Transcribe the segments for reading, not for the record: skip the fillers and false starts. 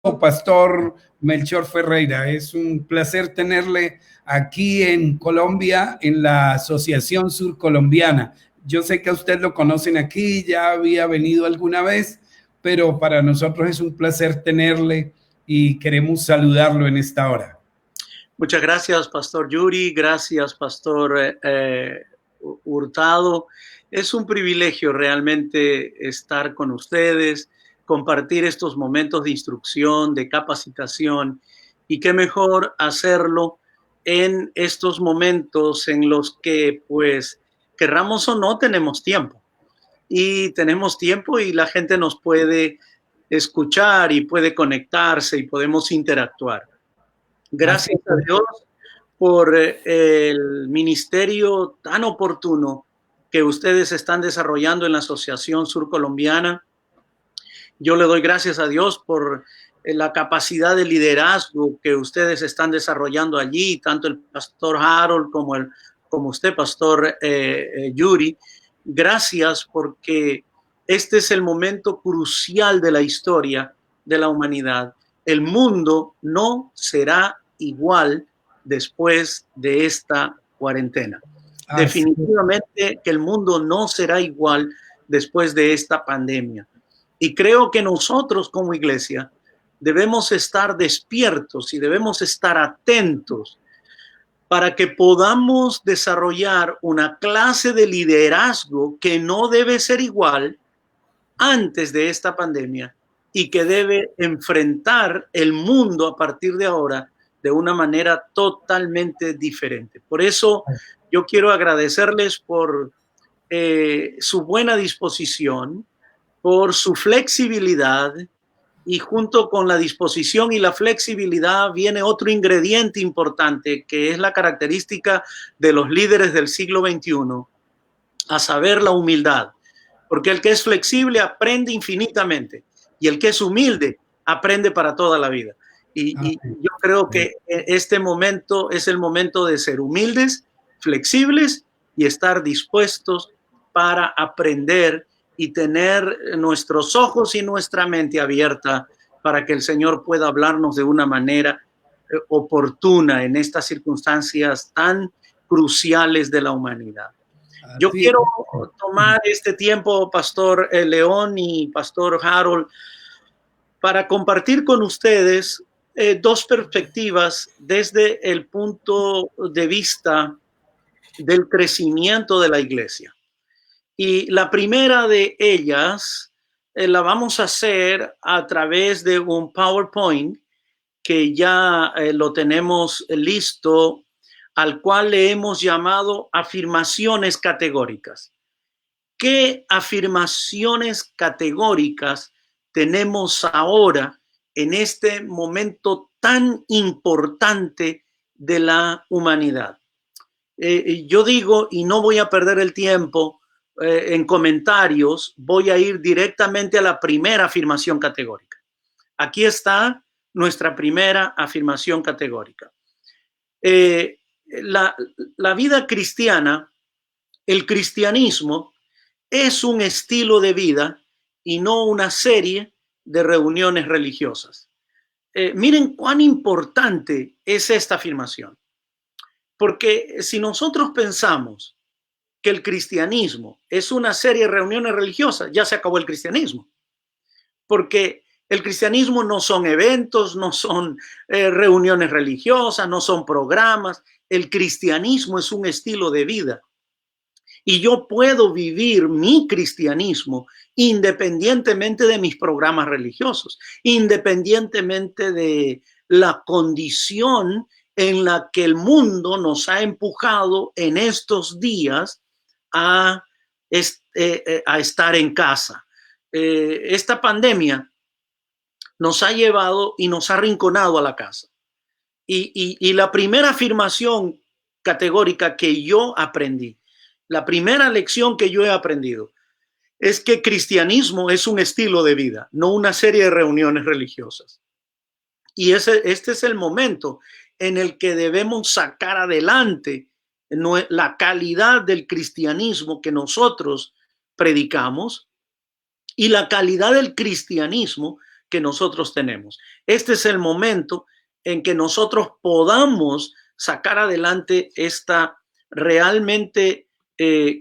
Pastor Melchor Ferreira. Es un placer tenerle aquí en Colombia, en la Asociación Surcolombiana. Yo sé que a usted lo conocen aquí, ya había venido alguna vez, pero para nosotros es un placer tenerle y queremos saludarlo en esta hora. Muchas gracias, Pastor Yuri. Gracias, Pastor Hurtado. Es un privilegio realmente estar con ustedes, compartir estos momentos de instrucción, de capacitación, y qué mejor hacerlo en estos momentos en los que, pues, querramos o no, tenemos tiempo. Y tenemos tiempo y la gente nos puede escuchar y puede conectarse y podemos interactuar. Gracias a Dios por el ministerio tan oportuno que ustedes están desarrollando en la Asociación Surcolombiana. Yo le doy gracias a Dios por la capacidad de liderazgo que ustedes están desarrollando allí, tanto el pastor Harold como usted, pastor Yuri. Gracias, porque este es el momento crucial de la historia de la humanidad. El mundo no será igual después de esta cuarentena. Definitivamente que el mundo no será igual después de esta pandemia. Y creo que nosotros como iglesia debemos estar despiertos y debemos estar atentos para que podamos desarrollar una clase de liderazgo que no debe ser igual antes de esta pandemia y que debe enfrentar el mundo a partir de ahora de una manera totalmente diferente. Por eso yo quiero agradecerles por su buena disposición, por su flexibilidad, y junto con la disposición y la flexibilidad viene otro ingrediente importante que es la característica de los líderes del siglo XXI, a saber, la humildad. Porque el que es flexible aprende infinitamente y el que es humilde aprende para toda la vida. Y yo creo que este momento es el momento de ser humildes, flexibles y estar dispuestos para aprender y tener nuestros ojos y nuestra mente abierta para que el Señor pueda hablarnos de una manera oportuna en estas circunstancias tan cruciales de la humanidad. Yo quiero tomar este tiempo, Pastor León y Pastor Harold, para compartir con ustedes dos perspectivas desde el punto de vista del crecimiento de la iglesia. Y la primera de ellas la vamos a hacer a través de un PowerPoint que ya lo tenemos listo, al cual le hemos llamado afirmaciones categóricas. ¿Qué afirmaciones categóricas tenemos ahora en este momento tan importante de la humanidad? Yo digo, y no voy a perder el tiempo en comentarios, voy a ir directamente a la primera afirmación categórica. Aquí está nuestra primera afirmación categórica. La vida cristiana, el cristianismo, es un estilo de vida y no una serie de reuniones religiosas. Miren cuán importante es esta afirmación. Porque si nosotros pensamos que el cristianismo es una serie de reuniones religiosas, ya se acabó el cristianismo. Porque el cristianismo no son eventos, no son reuniones religiosas, no son programas. El cristianismo es un estilo de vida. Y yo puedo vivir mi cristianismo independientemente de mis programas religiosos, independientemente de la condición en la que el mundo nos ha empujado en estos días a estar en casa. Esta pandemia nos ha llevado y nos ha arrinconado a la casa. Y la primera afirmación categórica que yo aprendí, la primera lección que yo he aprendido, es que cristianismo es un estilo de vida, no una serie de reuniones religiosas. Y este es el momento en el que debemos sacar adelante la calidad del cristianismo que nosotros predicamos y la calidad del cristianismo que nosotros tenemos. Este es el momento en que nosotros podamos sacar adelante esta realmente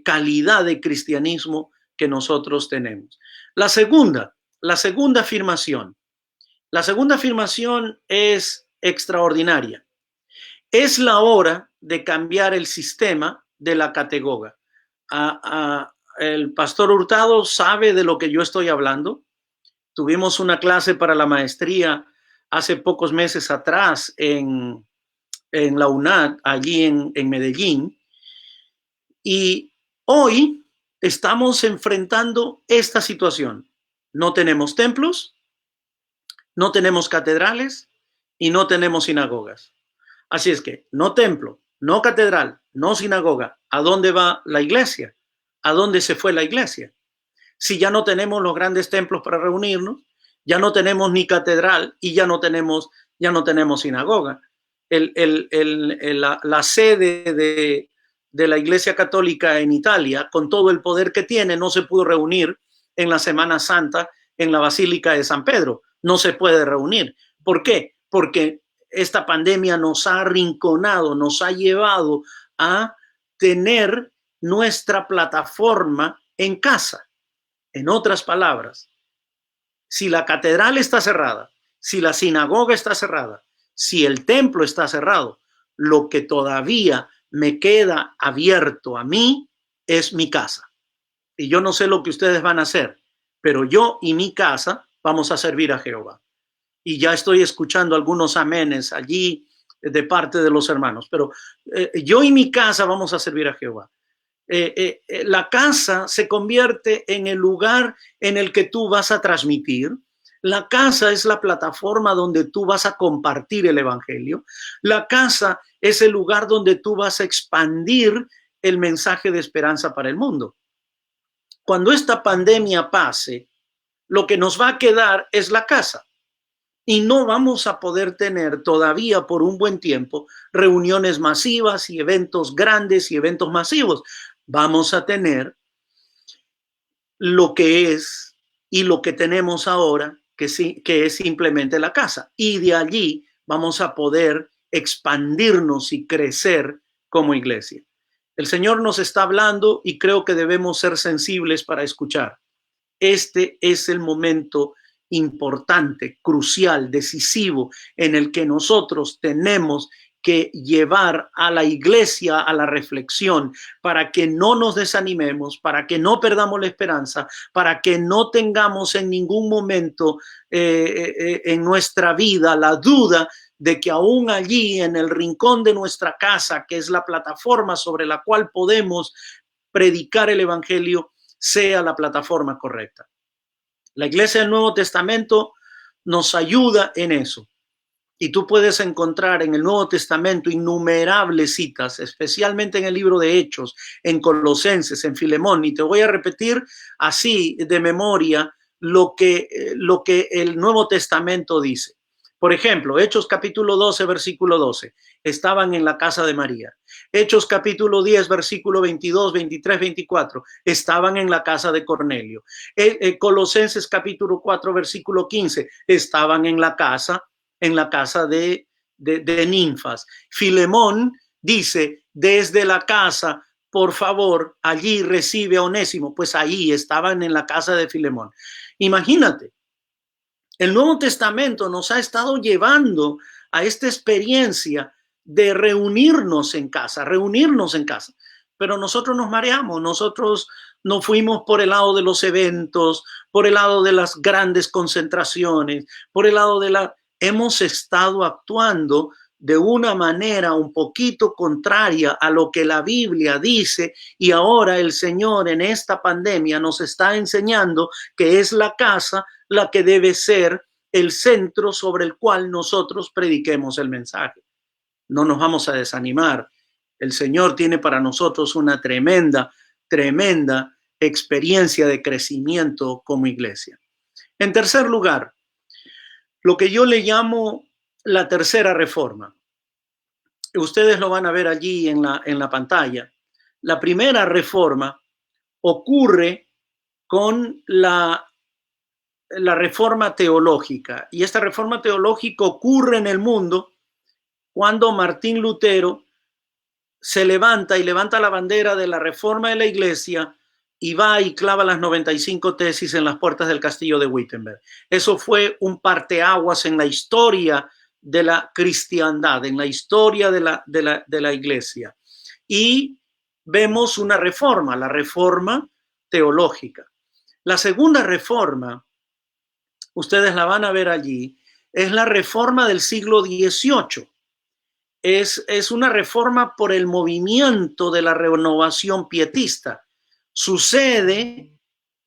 calidad de cristianismo que nosotros tenemos. La segunda afirmación. La segunda afirmación es extraordinaria. Es la hora de cambiar el sistema de la categoga. El pastor Hurtado sabe de lo que yo estoy hablando. Tuvimos una clase para la maestría hace pocos meses atrás en la UNAD, allí en Medellín. Y hoy estamos enfrentando esta situación. No tenemos templos, no tenemos catedrales y no tenemos sinagogas. Así es que no templo, no catedral, no sinagoga. ¿A dónde va la iglesia? ¿A dónde se fue la iglesia? Si ya no tenemos los grandes templos para reunirnos, ya no tenemos ni catedral y ya no tenemos sinagoga. La sede de la Iglesia Católica en Italia, con todo el poder que tiene, no se pudo reunir en la Semana Santa en la Basílica de San Pedro. No se puede reunir. ¿Por qué? Porque esta pandemia nos ha arrinconado, nos ha llevado a tener nuestra plataforma en casa. En otras palabras, si la catedral está cerrada, si la sinagoga está cerrada, si el templo está cerrado, lo que todavía me queda abierto a mí es mi casa. Y yo no sé lo que ustedes van a hacer, pero yo y mi casa vamos a servir a Jehová. Y ya estoy escuchando algunos amenes allí de parte de los hermanos, pero yo y mi casa vamos a servir a Jehová. La casa se convierte en el lugar en el que tú vas a transmitir. La casa es la plataforma donde tú vas a compartir el evangelio. La casa es el lugar donde tú vas a expandir el mensaje de esperanza para el mundo. Cuando esta pandemia pase, lo que nos va a quedar es la casa. Y no vamos a poder tener todavía por un buen tiempo reuniones masivas y eventos grandes y eventos masivos. Vamos a tener lo que es y lo que tenemos ahora, que es simplemente la casa. Y de allí vamos a poder expandirnos y crecer como iglesia. El Señor nos está hablando y creo que debemos ser sensibles para escuchar. Este es el momento importante, crucial, decisivo, en el que nosotros tenemos que llevar a la iglesia a la reflexión para que no nos desanimemos, para que no perdamos la esperanza, para que no tengamos en ningún momento en nuestra vida la duda de que aún allí en el rincón de nuestra casa, que es la plataforma sobre la cual podemos predicar el evangelio, sea la plataforma correcta. La iglesia del Nuevo Testamento nos ayuda en eso. Y tú puedes encontrar en el Nuevo Testamento innumerables citas, especialmente en el libro de Hechos, en Colosenses, en Filemón. Y te voy a repetir así de memoria lo que el Nuevo Testamento dice. Por ejemplo, Hechos capítulo 12, versículo 12. Estaban en la casa de María. Hechos capítulo 10, versículo 22, 23, 24. Estaban en la casa de Cornelio. Colosenses capítulo 4, versículo 15. Estaban en la casa de ninfas. Filemón dice, desde la casa, por favor, allí recibe a Onésimo. Pues ahí estaban en la casa de Filemón. Imagínate, el Nuevo Testamento nos ha estado llevando a esta experiencia de reunirnos en casa. Pero nosotros nos mareamos, nosotros no fuimos por el lado de los eventos, por el lado de las grandes concentraciones, por el lado de la... Hemos estado actuando de una manera un poquito contraria a lo que la Biblia dice, y ahora el Señor en esta pandemia nos está enseñando que es la casa la que debe ser el centro sobre el cual nosotros prediquemos el mensaje. No nos vamos a desanimar. El Señor tiene para nosotros una tremenda experiencia de crecimiento como iglesia. En tercer lugar, lo que yo le llamo la tercera reforma. Ustedes lo van a ver allí en la pantalla. La primera reforma ocurre con la la reforma teológica. Y esta reforma teológica ocurre en el mundo cuando Martín Lutero se levanta y levanta la bandera de la reforma de la iglesia y va y clava las 95 tesis en las puertas del castillo de Wittenberg. Eso fue un parteaguas en la historia de la cristiandad, en la historia de la iglesia. Y vemos una reforma, la reforma teológica. La segunda reforma, ustedes la van a ver allí, es la reforma del siglo XVIII. Es una reforma por el movimiento de la renovación pietista. Sucede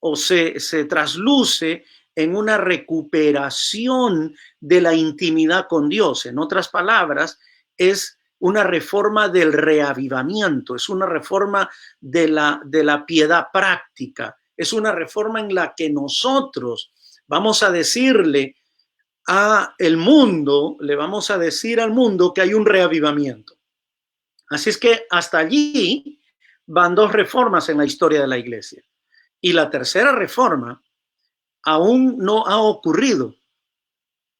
o se trasluce en una recuperación de la intimidad con Dios. En otras palabras, es una reforma del reavivamiento, es una reforma de la piedad práctica, es una reforma en la que nosotros vamos a decirle a el mundo, le vamos a decir al mundo que hay un reavivamiento. Así es que hasta allí van dos reformas en la historia de la iglesia. Y la tercera reforma aún no ha ocurrido,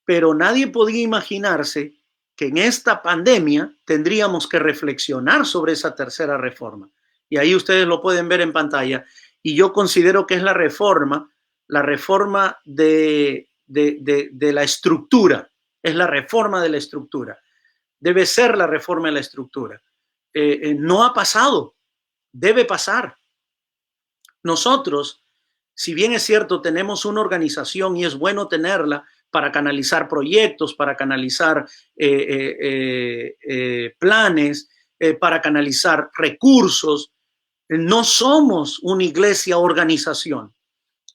pero nadie podía imaginarse que en esta pandemia tendríamos que reflexionar sobre esa tercera reforma. Y ahí ustedes lo pueden ver en pantalla. Y yo considero que es la reforma de la estructura, es la reforma de la estructura. Debe ser la reforma de la estructura. No ha pasado, debe pasar. Nosotros, si bien es cierto, tenemos una organización y es bueno tenerla para canalizar proyectos, para canalizar planes, para canalizar recursos, no somos una iglesia organización.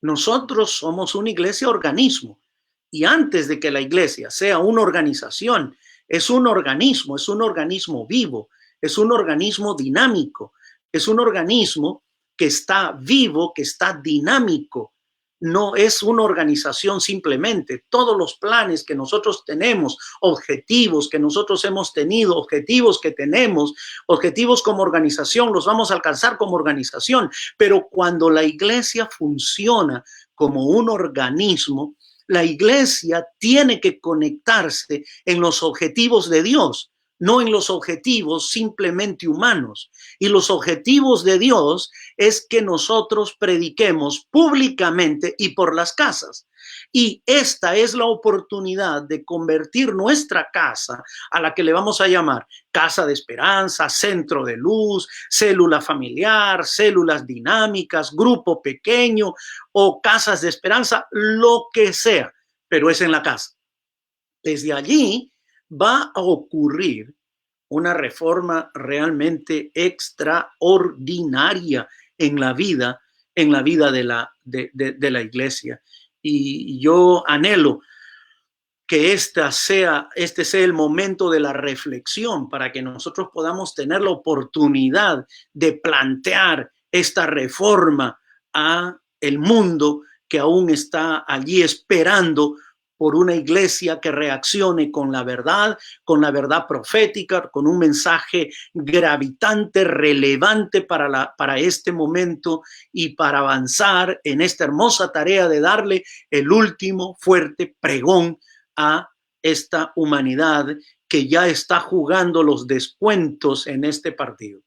Nosotros somos una iglesia organismo. Y antes de que la iglesia sea una organización, es un organismo vivo, es un organismo dinámico, es un organismo que está vivo, que está dinámico. No es una organización simplemente. Todos los planes que nosotros tenemos, objetivos que nosotros hemos tenido, objetivos que tenemos, objetivos como organización, los vamos a alcanzar como organización. Pero cuando la iglesia funciona como un organismo, la iglesia tiene que conectarse en los objetivos de Dios, no en los objetivos simplemente humanos. Y los objetivos de Dios es que nosotros prediquemos públicamente y por las casas. Y esta es la oportunidad de convertir nuestra casa, a la que le vamos a llamar casa de esperanza, centro de luz, célula familiar, células dinámicas, grupo pequeño o casas de esperanza, lo que sea, pero es en la casa. Desde allí va a ocurrir una reforma realmente extraordinaria en la vida de la iglesia. Y yo anhelo que este sea el momento de la reflexión para que nosotros podamos tener la oportunidad de plantear esta reforma a el mundo que aún está allí esperando por una iglesia que reaccione con la verdad profética, con un mensaje gravitante, relevante para este momento y para avanzar en esta hermosa tarea de darle el último fuerte pregón a esta humanidad que ya está jugando los descuentos en este partido.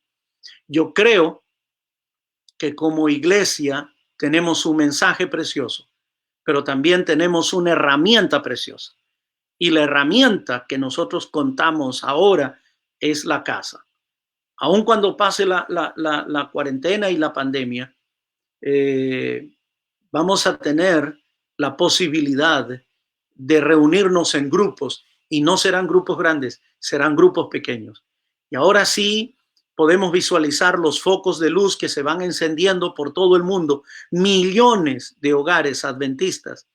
Yo creo que como iglesia tenemos un mensaje precioso, pero también tenemos una herramienta preciosa. Y la herramienta que nosotros contamos ahora es la casa. Aun cuando pase la cuarentena y la pandemia, vamos a tener la posibilidad de reunirnos en grupos, y no serán grupos grandes, serán grupos pequeños. Y ahora sí podemos visualizar los focos de luz que se van encendiendo por todo el mundo. Millones de hogares adventistas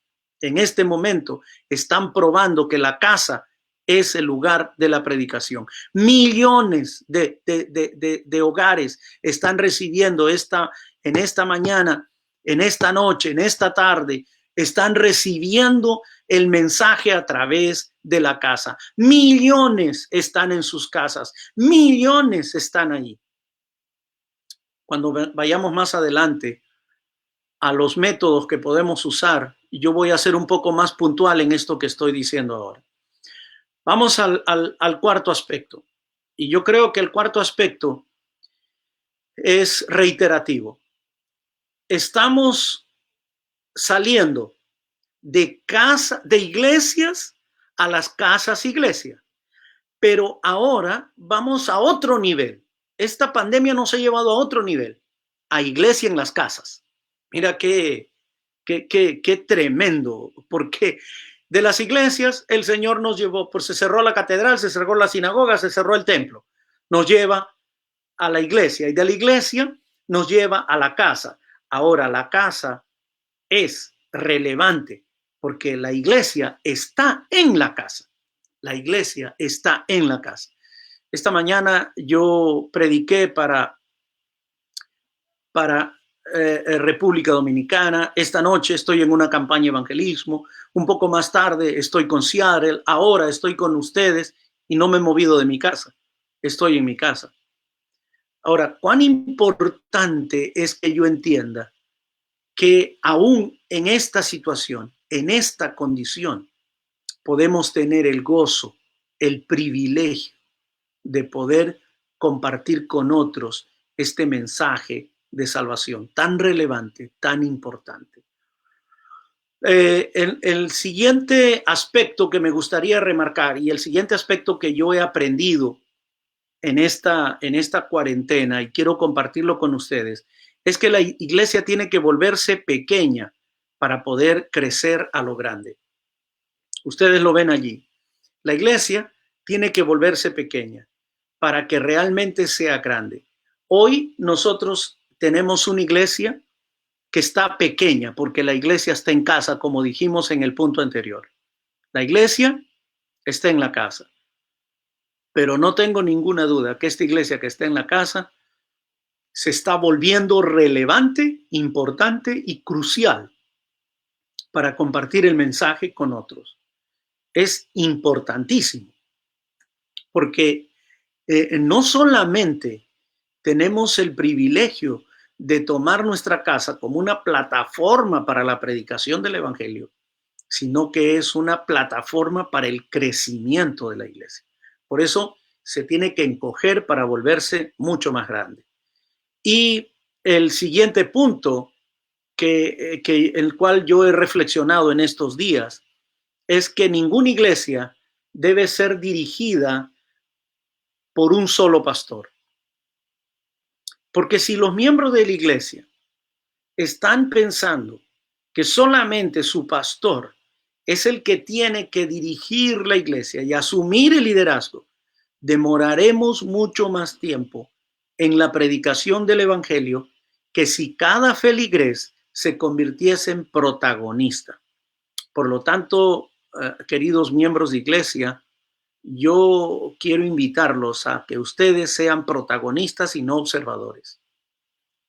en este momento están probando que la casa es el lugar de la predicación. Millones de hogares están recibiendo en esta mañana, en esta noche, en esta tarde, están recibiendo el mensaje a través de la casa. Millones están en sus casas, millones están ahí. Cuando vayamos más adelante a los métodos que podemos usar, yo voy a ser un poco más puntual en esto que estoy diciendo ahora. Vamos al cuarto aspecto. Y yo creo que el cuarto aspecto es reiterativo. Estamos saliendo de iglesias a las casas iglesias. Pero ahora vamos a otro nivel. Esta pandemia nos ha llevado a otro nivel, a iglesia en las casas. Mira qué tremendo, porque de las iglesias el Señor nos llevó, pues se cerró la catedral, se cerró la sinagoga, se cerró el templo. Nos lleva a la iglesia y de la iglesia nos lleva a la casa. Ahora la casa es relevante porque la iglesia está en la casa. La iglesia está en la casa. Esta mañana yo prediqué para República Dominicana. Esta noche estoy en una campaña de evangelismo. Un poco más tarde estoy con Seattle. Ahora estoy con ustedes y no me he movido de mi casa. Estoy en mi casa. Ahora, cuán importante es que yo entienda que aún en esta situación, en esta condición, podemos tener el gozo, el privilegio de poder compartir con otros este mensaje de salvación tan relevante, tan importante. El siguiente aspecto que me gustaría remarcar y el siguiente aspecto que yo he aprendido en esta cuarentena y quiero compartirlo con ustedes es que la iglesia tiene que volverse pequeña para poder crecer a lo grande. Ustedes lo ven allí. La iglesia tiene que volverse pequeña para que realmente sea grande. Hoy nosotros tenemos una iglesia que está pequeña porque la iglesia está en casa, como dijimos en el punto anterior. La iglesia está en la casa. Pero no tengo ninguna duda que esta iglesia que está en la casa se está volviendo relevante, importante y crucial para compartir el mensaje con otros. Es importantísimo porque no solamente tenemos el privilegio de tomar nuestra casa como una plataforma para la predicación del evangelio, sino que es una plataforma para el crecimiento de la iglesia. Por eso se tiene que encoger para volverse mucho más grande. Y el siguiente punto el cual yo he reflexionado en estos días es que ninguna iglesia debe ser dirigida por un solo pastor. Porque si los miembros de la iglesia están pensando que solamente su pastor es el que tiene que dirigir la iglesia y asumir el liderazgo, demoraremos mucho más tiempo en la predicación del evangelio que si cada feligrés se convirtiese en protagonista. Por lo tanto, queridos miembros de iglesia, yo quiero invitarlos a que ustedes sean protagonistas y no observadores.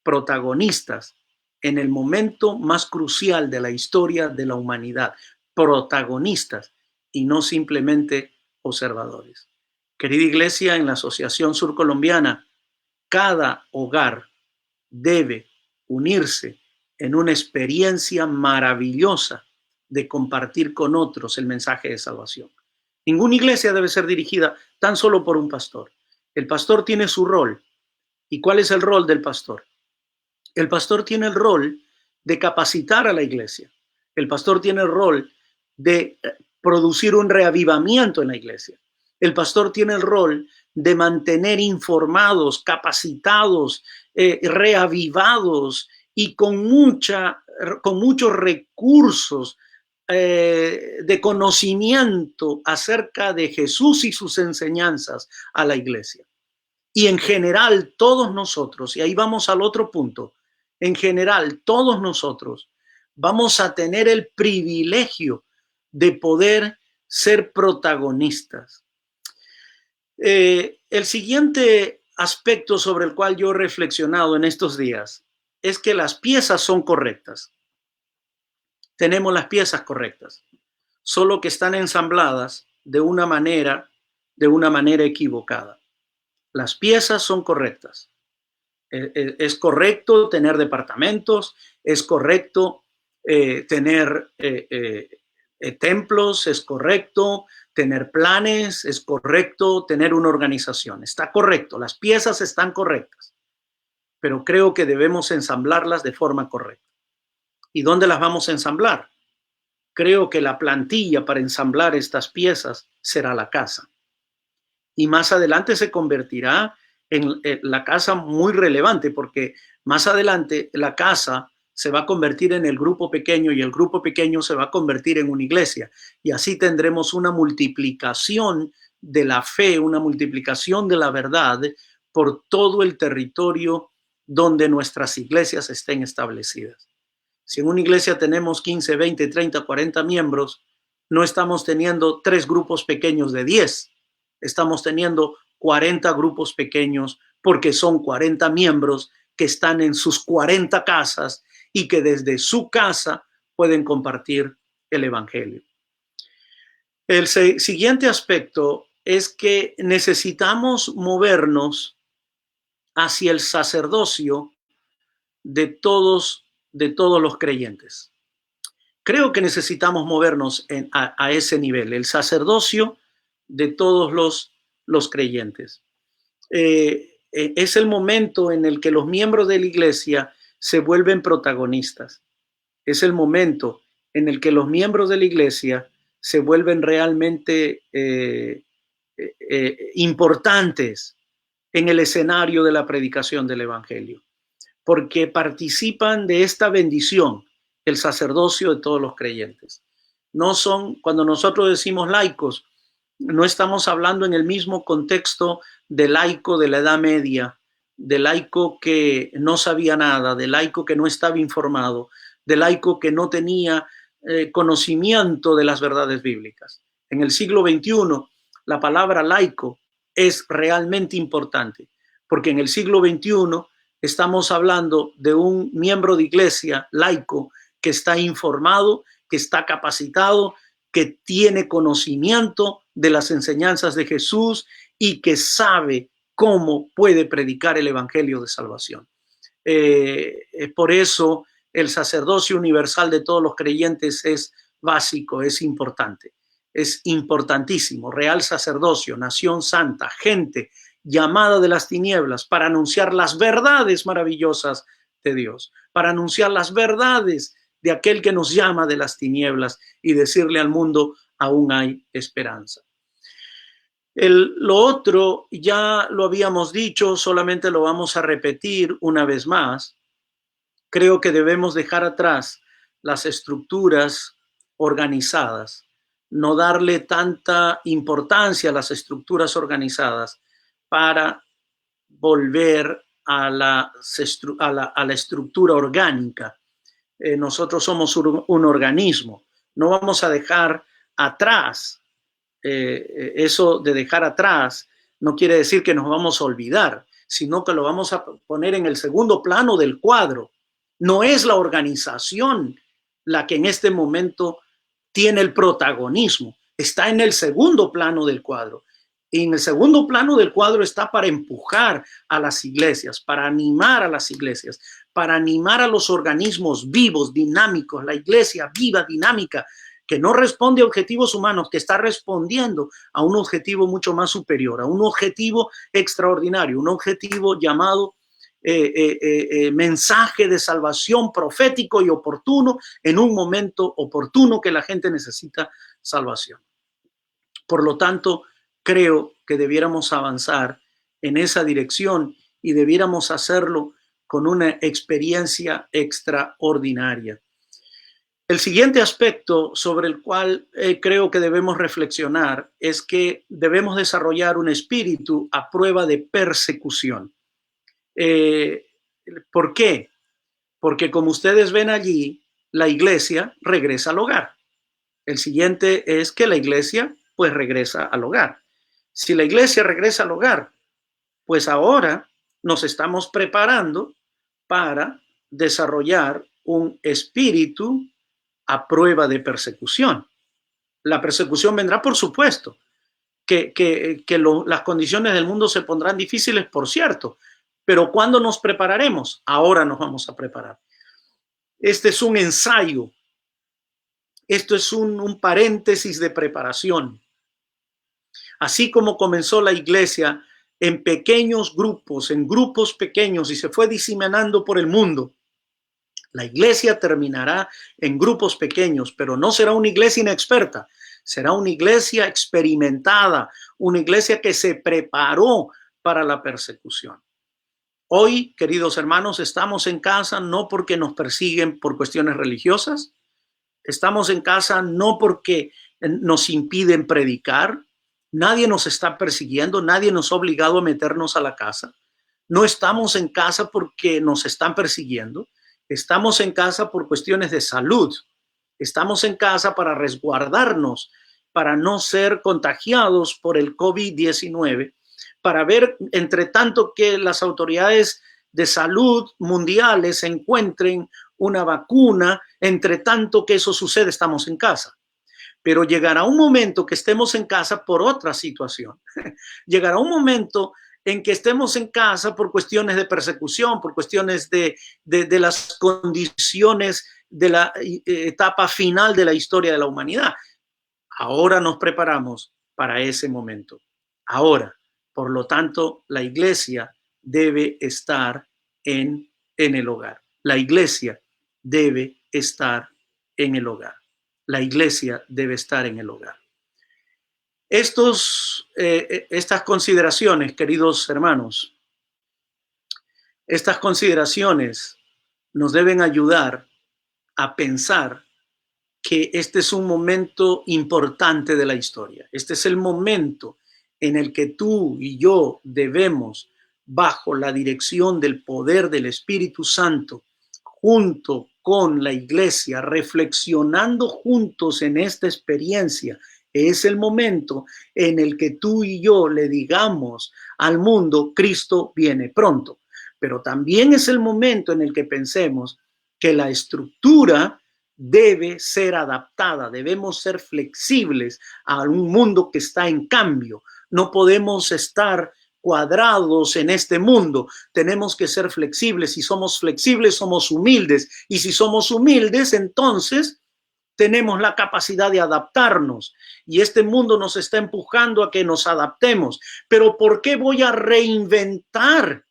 Protagonistas en el momento más crucial de la historia de la humanidad. Protagonistas y no simplemente observadores. Querida iglesia, en la Asociación Surcolombiana, cada hogar debe unirse en una experiencia maravillosa de compartir con otros el mensaje de salvación. Ninguna iglesia debe ser dirigida tan solo por un pastor. El pastor tiene su rol. ¿Y cuál es el rol del pastor? El pastor tiene el rol de capacitar a la iglesia. El pastor tiene el rol de producir un reavivamiento en la iglesia. El pastor tiene el rol de mantener informados, capacitados, reavivados y con muchos recursos de conocimiento acerca de Jesús y sus enseñanzas a la iglesia. Y en general, todos nosotros, y ahí vamos al otro punto, en general, todos nosotros vamos a tener el privilegio de poder ser protagonistas. El siguiente aspecto sobre el cual yo he reflexionado en estos días es que las piezas son correctas. Tenemos las piezas correctas, solo que están ensambladas de una manera equivocada. Las piezas son correctas. Es correcto tener departamentos, es correcto tener templos es correcto, tener planes es correcto, tener una organización está correcto, las piezas están correctas, pero creo que debemos ensamblarlas de forma correcta. ¿Y dónde las vamos a ensamblar? Creo que la plantilla para ensamblar estas piezas será la casa. Y más adelante se convertirá en la casa muy relevante, porque más adelante la casa se va a convertir en el grupo pequeño y el grupo pequeño se va a convertir en una iglesia. Y así tendremos una multiplicación de la fe, una multiplicación de la verdad por todo el territorio donde nuestras iglesias estén establecidas. Si en una iglesia tenemos 15, 20, 30, 40 miembros, no estamos teniendo 3 grupos pequeños de 10. Estamos teniendo 40 grupos pequeños porque son 40 miembros que están en sus 40 casas y que desde su casa pueden compartir el evangelio. El siguiente aspecto es que necesitamos movernos hacia el sacerdocio de todos los creyentes. Creo que necesitamos movernos a ese nivel, el sacerdocio de todos los creyentes. Es el momento en el que los miembros de la iglesia se vuelven protagonistas. Es el momento en el que los miembros de la iglesia se vuelven realmente importantes en el escenario de la predicación del evangelio, porque participan de esta bendición, el sacerdocio de todos los creyentes. No son, cuando nosotros decimos laicos, no estamos hablando en el mismo contexto de laico de la Edad Media, de laico que no sabía nada, de laico que no estaba informado, de laico que no tenía conocimiento de las verdades bíblicas. En el siglo XXI, la palabra laico es realmente importante, porque en el siglo XXI estamos hablando de un miembro de iglesia laico que está informado, que está capacitado, que tiene conocimiento de las enseñanzas de Jesús y que sabe cómo puede predicar el evangelio de salvación. Por eso el sacerdocio universal de todos los creyentes es básico, es importante, es importantísimo. Real sacerdocio, nación santa, gente llamada de las tinieblas para anunciar las verdades maravillosas de Dios, para anunciar las verdades de aquel que nos llama de las tinieblas y decirle al mundo, aún hay esperanza. Lo otro ya lo habíamos dicho, solamente lo vamos a repetir una vez más. Creo que debemos dejar atrás las estructuras organizadas, no darle tanta importancia a las estructuras organizadas para volver a la estructura orgánica. Nosotros somos un organismo, no vamos a dejar atrás. Eso de dejar atrás no quiere decir que nos vamos a olvidar, sino que lo vamos a poner en el segundo plano del cuadro. No es la organización la que en este momento tiene el protagonismo, está en el segundo plano del cuadro. Y en el segundo plano del cuadro está para empujar a las iglesias, para animar a las iglesias, para animar a los organismos vivos, dinámicos, la iglesia viva, dinámica, que no responde a objetivos humanos, que está respondiendo a un objetivo mucho más superior, a un objetivo extraordinario, un objetivo llamado mensaje de salvación profético y oportuno en un momento oportuno que la gente necesita salvación. Por lo tanto, creo que debiéramos avanzar en esa dirección y debiéramos hacerlo con una experiencia extraordinaria. El siguiente aspecto sobre el cual creo que debemos reflexionar es que debemos desarrollar un espíritu a prueba de persecución. ¿Por qué? Porque como ustedes ven allí, la iglesia regresa al hogar. El siguiente es que la iglesia pues regresa al hogar. Si la iglesia regresa al hogar, pues ahora nos estamos preparando para desarrollar un espíritu a prueba de persecución. La persecución vendrá, por supuesto, las condiciones del mundo se pondrán difíciles, por cierto, pero ¿cuándo nos prepararemos? Ahora nos vamos a preparar. Este es un ensayo Esto es un paréntesis de preparación. Así como comenzó la iglesia en pequeños grupos, en grupos pequeños, y se fue diseminando por el mundo, la iglesia terminará en grupos pequeños, pero no será una iglesia inexperta, será una iglesia experimentada, una iglesia que se preparó para la persecución. Hoy, queridos hermanos, estamos en casa no porque nos persiguen por cuestiones religiosas, estamos en casa no porque nos impiden predicar, nadie nos está persiguiendo, nadie nos ha obligado a meternos a la casa. No estamos en casa porque nos están persiguiendo, estamos en casa por cuestiones de salud, estamos en casa para resguardarnos, para no ser contagiados por el COVID-19, para ver, entre tanto que las autoridades de salud mundiales encuentren una vacuna, entre tanto que eso sucede, estamos en casa. Pero llegará un momento que estemos en casa por otra situación. Llegará un momento en que estemos en casa por cuestiones de persecución, por cuestiones de las condiciones de la etapa final de la historia de la humanidad. Ahora nos preparamos para ese momento. Ahora, por lo tanto, la iglesia debe estar en el hogar. La iglesia debe estar en el hogar. La iglesia debe estar en el hogar. Estas consideraciones, queridos hermanos, estas consideraciones nos deben ayudar a pensar que este es un momento importante de la historia. Este es el momento en el que tú y yo debemos, bajo la dirección del poder del Espíritu Santo, junto con la iglesia, reflexionando juntos en esta experiencia, es el momento en el que tú y yo le digamos al mundo, Cristo viene pronto. Pero también es el momento en el que pensemos que la estructura debe ser adaptada, debemos ser flexibles a un mundo que está en cambio. No podemos estar cuadrados en este mundo, tenemos que ser flexibles. Si somos flexibles, somos humildes, y si somos humildes, entonces tenemos la capacidad de adaptarnos, y este mundo nos está empujando a que nos adaptemos. Pero ¿por qué voy a reinventar?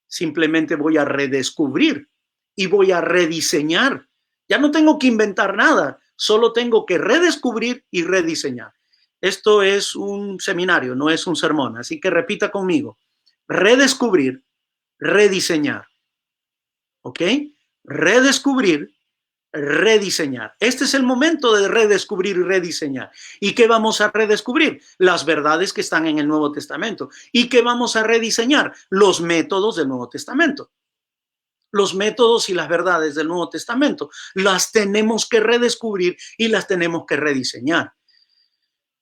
Simplemente voy a redescubrir y voy a rediseñar. Ya no tengo que inventar nada, solo tengo que redescubrir y rediseñar. Esto es un seminario, no es un sermón, así que repita conmigo: redescubrir, rediseñar. ¿Ok? Redescubrir, rediseñar. Este es el momento de redescubrir y rediseñar. ¿Y qué vamos a redescubrir? Las verdades que están en el Nuevo Testamento. ¿Y qué vamos a rediseñar? Los métodos del Nuevo Testamento. Los métodos y las verdades del Nuevo Testamento las tenemos que redescubrir y las tenemos que rediseñar.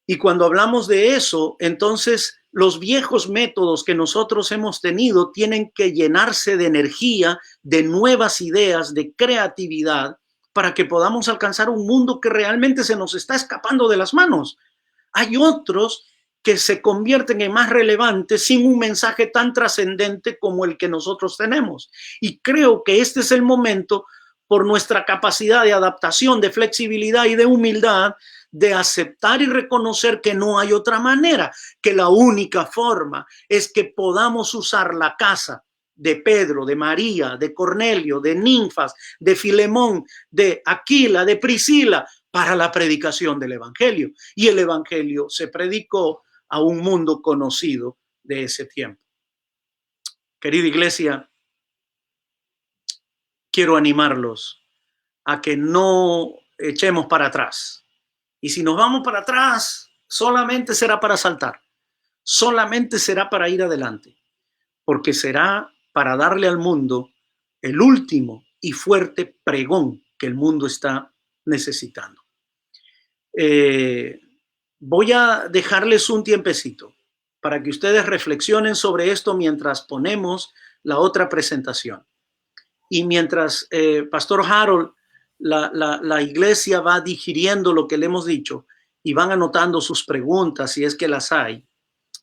Y cuando hablamos de eso, entonces los viejos métodos que nosotros hemos tenido tienen que llenarse de energía, de nuevas ideas, de creatividad, para que podamos alcanzar un mundo que realmente se nos está escapando de las manos. Hay otros que se convierten en más relevantes sin un mensaje tan trascendente como el que nosotros tenemos. Y creo que este es el momento, por nuestra capacidad de adaptación, de flexibilidad y de humildad, de aceptar y reconocer que no hay otra manera, que la única forma es que podamos usar la casa de Pedro, de María, de Cornelio, de Ninfas, de Filemón, de Aquila, de Priscila, para la predicación del evangelio. Y el evangelio se predicó a un mundo conocido de ese tiempo. Querida iglesia, quiero animarlos a que no echemos para atrás. Y si nos vamos para atrás, solamente será para saltar, solamente será para ir adelante, porque será para darle al mundo el último y fuerte pregón que el mundo está necesitando. Voy a dejarles un tiempecito para que ustedes reflexionen sobre esto mientras ponemos la otra presentación. Y mientras Pastor Harold, la iglesia va digiriendo lo que le hemos dicho y van anotando sus preguntas si es que las hay.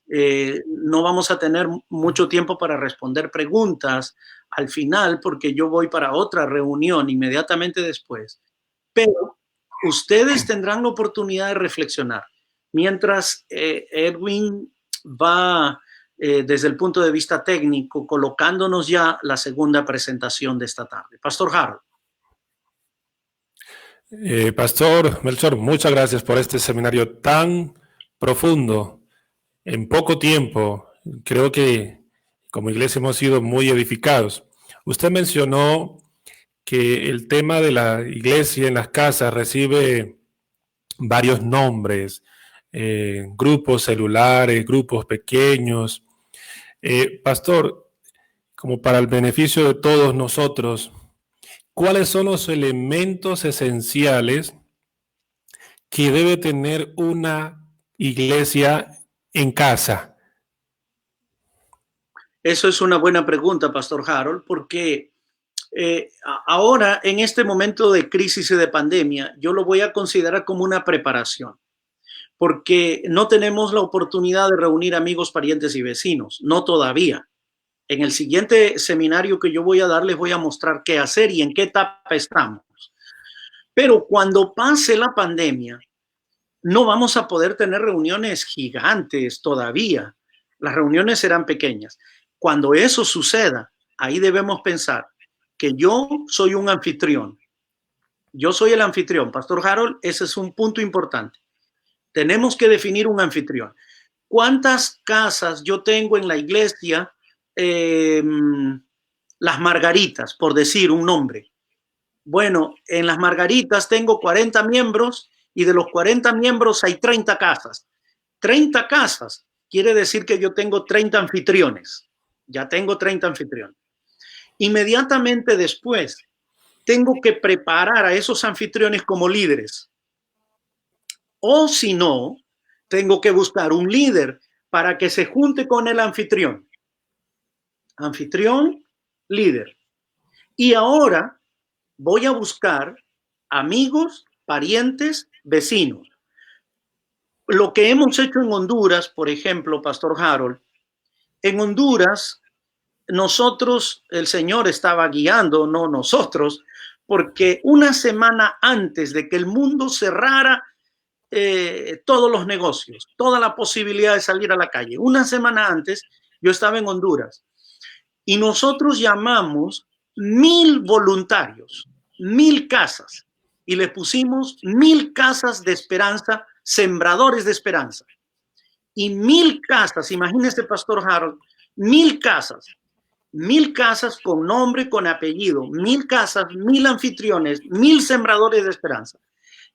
No vamos a tener mucho tiempo para responder preguntas al final porque yo voy para otra reunión inmediatamente después. Pero ustedes tendrán la oportunidad de reflexionar. Mientras Edwin va desde el punto de vista técnico colocándonos ya la segunda presentación de esta tarde. Pastor Harold. Pastor Melchor, muchas gracias por este seminario tan profundo. En poco tiempo, creo que como iglesia hemos sido muy edificados. Usted mencionó que el tema de la iglesia en las casas recibe varios nombres, grupos celulares, grupos pequeños. Pastor, como para el beneficio de todos nosotros, ¿cuáles son los elementos esenciales que debe tener una iglesia en casa? Eso es una buena pregunta, Pastor Harold, porque ahora, en este momento de crisis y de pandemia, yo lo voy a considerar como una preparación, porque no tenemos la oportunidad de reunir amigos, parientes y vecinos, no todavía. En el siguiente seminario que yo voy a dar, les voy a mostrar qué hacer y en qué etapa estamos. Pero cuando pase la pandemia, no vamos a poder tener reuniones gigantes todavía. Las reuniones serán pequeñas. Cuando eso suceda, ahí debemos pensar que yo soy un anfitrión. Yo soy el anfitrión. Pastor Harold, ese es un punto importante. Tenemos que definir un anfitrión. ¿Cuántas casas yo tengo en la iglesia? Las Margaritas, por decir un nombre. Bueno, en las Margaritas tengo 40 miembros y de los 40 miembros hay 30 casas. 30 casas quiere decir que yo tengo 30 anfitriones. Ya tengo 30 anfitriones. Inmediatamente después, tengo que preparar a esos anfitriones como líderes. O si no, tengo que buscar un líder para que se junte con el anfitrión. Anfitrión, líder. Y ahora voy a buscar amigos, parientes, vecinos. Lo que hemos hecho en Honduras, por ejemplo, Pastor Harold, en Honduras, nosotros, el Señor estaba guiando, no nosotros, porque una semana antes de que el mundo cerrara todos los negocios, toda la posibilidad de salir a la calle, una semana antes, yo estaba en Honduras y nosotros llamamos 1,000 voluntarios, 1,000 casas, y le pusimos 1,000 casas de esperanza, sembradores de esperanza. Y 1,000 casas, imagínese, Pastor Harold, 1,000 casas con nombre, con apellido, 1,000 casas, 1,000 anfitriones, 1,000 sembradores de esperanza.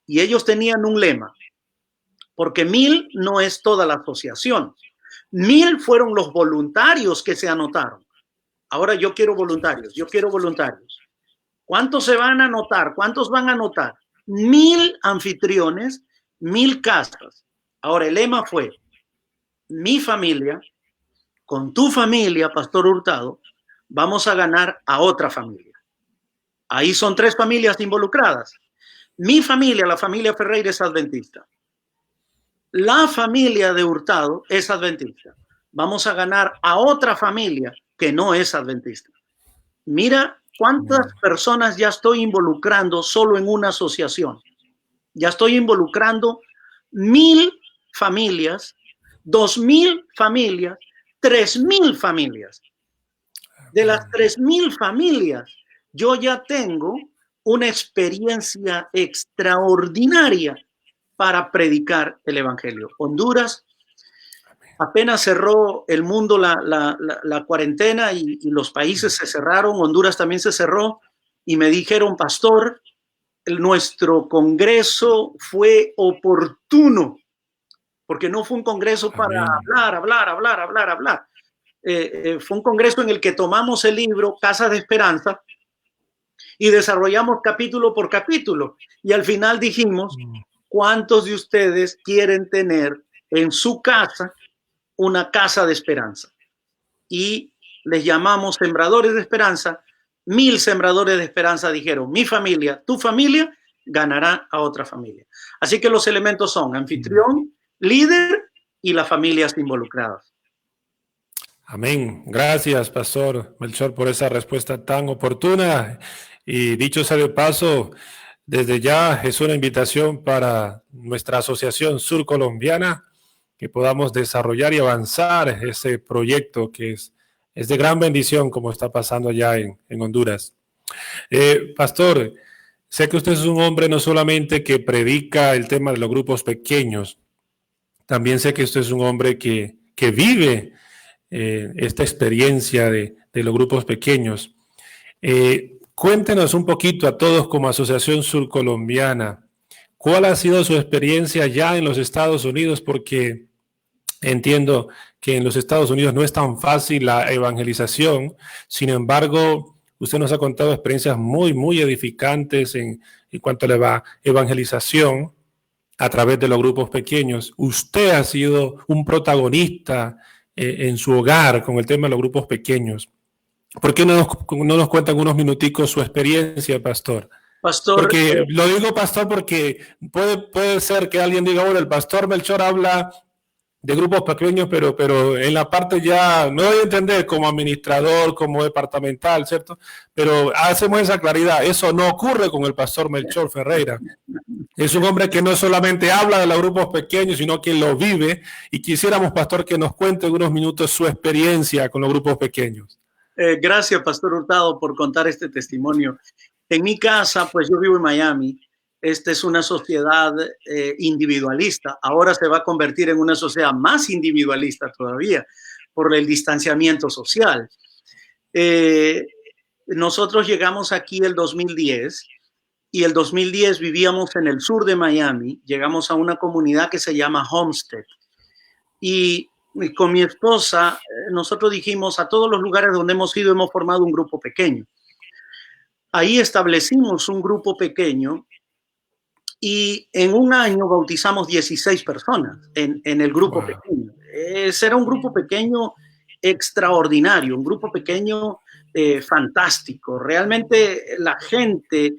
Y ellos tenían un lema, porque 1,000 no es toda la asociación. 1,000 fueron los voluntarios que se anotaron. Ahora yo quiero voluntarios. ¿Cuántos se van a anotar? ¿Cuántos van a anotar? 1,000 anfitriones, 1,000 casas. Ahora el lema fue, mi familia, con tu familia, Pastor Hurtado, vamos a ganar a otra familia. Ahí son 3 familias involucradas. Mi familia, la familia Ferreira, es adventista. La familia de Hurtado es adventista. Vamos a ganar a otra familia que no es adventista. Mira cuántas personas ya estoy involucrando solo en una asociación. Ya estoy involucrando 1,000 familias, 2,000 familias, 3,000 familias. De las 3,000 familias, yo ya tengo una experiencia extraordinaria para predicar el evangelio. Honduras apenas cerró el mundo la cuarentena y los países se cerraron. Honduras también se cerró y me dijeron, pastor, nuestro congreso fue oportuno, porque no fue un congreso para hablar. Fue un congreso en el que tomamos el libro Casas de Esperanza y desarrollamos capítulo por capítulo. Y al final dijimos, ¿cuántos de ustedes quieren tener en su casa una casa de esperanza? Y les llamamos sembradores de esperanza. 1,000 sembradores de esperanza dijeron, mi familia, tu familia ganará a otra familia. Así que los elementos son anfitrión, líder y las familias involucradas. Amén. Gracias, Pastor Melchor, por esa respuesta tan oportuna. Y dicho sea de paso, desde ya es una invitación para nuestra Asociación Surcolombiana que podamos desarrollar y avanzar ese proyecto que es de gran bendición, como está pasando allá en Honduras. Pastor, sé que usted es un hombre no solamente que predica el tema de los grupos pequeños, también sé que usted es un hombre que vive esta experiencia de los grupos pequeños. Cuéntenos un poquito a todos como Asociación Surcolombiana, ¿cuál ha sido su experiencia ya en los Estados Unidos? Porque entiendo que en los Estados Unidos no es tan fácil la evangelización, sin embargo, usted nos ha contado experiencias muy, muy edificantes en cuanto a la evangelización a través de los grupos pequeños. Usted ha sido un protagonista en su hogar con el tema de los grupos pequeños. ¿Por qué no nos cuentan unos minuticos su experiencia, pastor? Pastor, Porque lo digo, pastor, porque puede ser que alguien diga, bueno, el pastor Melchor habla de grupos pequeños, pero en la parte ya, no doy a entender como administrador, como departamental, ¿cierto? Pero hacemos esa claridad, eso no ocurre con el pastor Melchor Ferreira. Es un hombre que no solamente habla de los grupos pequeños, sino que lo vive, y quisiéramos, pastor, que nos cuente en unos minutos su experiencia con los grupos pequeños. Gracias, Pastor Hurtado, por contar este testimonio. En mi casa, pues yo vivo en Miami. Esta es una sociedad individualista. Ahora se va a convertir en una sociedad más individualista todavía por el distanciamiento social. Nosotros llegamos aquí el 2010 y el 2010 vivíamos en el sur de Miami. Llegamos a una comunidad que se llama Homestead. Y con mi esposa, nosotros dijimos, a todos los lugares donde hemos ido hemos formado un grupo pequeño. Ahí establecimos un grupo pequeño y en un año bautizamos 16 personas en el grupo pequeño. Ese era un grupo pequeño extraordinario, un grupo pequeño fantástico. Realmente la gente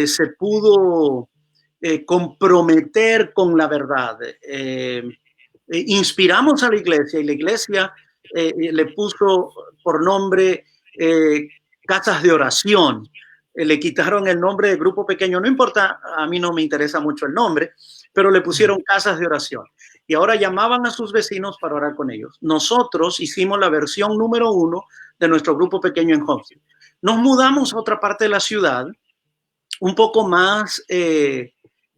se pudo comprometer con la verdad. Inspiramos a la iglesia y la iglesia le puso por nombre casas de oración. Le quitaron el nombre de grupo pequeño, no importa, a mí no me interesa mucho el nombre, pero le pusieron casas de oración. Y ahora llamaban a sus vecinos para orar con ellos. Nosotros hicimos la versión número 1 de nuestro grupo pequeño en Homestead. Nos mudamos a otra parte de la ciudad, un poco más,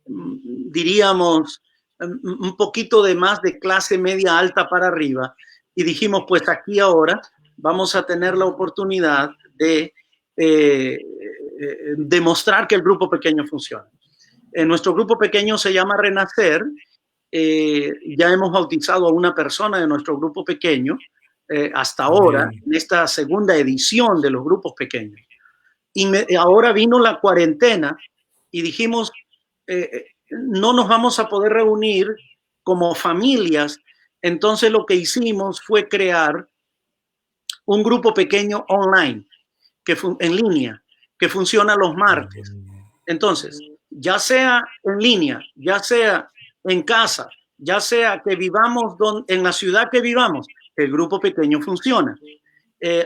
diríamos, un poquito de más de clase media alta para arriba, y dijimos, pues aquí ahora vamos a tener la oportunidad de demostrar que el grupo pequeño funciona. Nuestro grupo pequeño se llama Renacer. Ya hemos bautizado a una persona de nuestro grupo pequeño hasta ahora, en esta segunda edición de los grupos pequeños. Y ahora vino la cuarentena y dijimos, no nos vamos a poder reunir como familias. Entonces lo que hicimos fue crear un grupo pequeño online, en línea, que funciona los martes. Entonces, ya sea en línea, ya sea en casa, ya sea que vivamos en la ciudad que vivamos, el grupo pequeño funciona.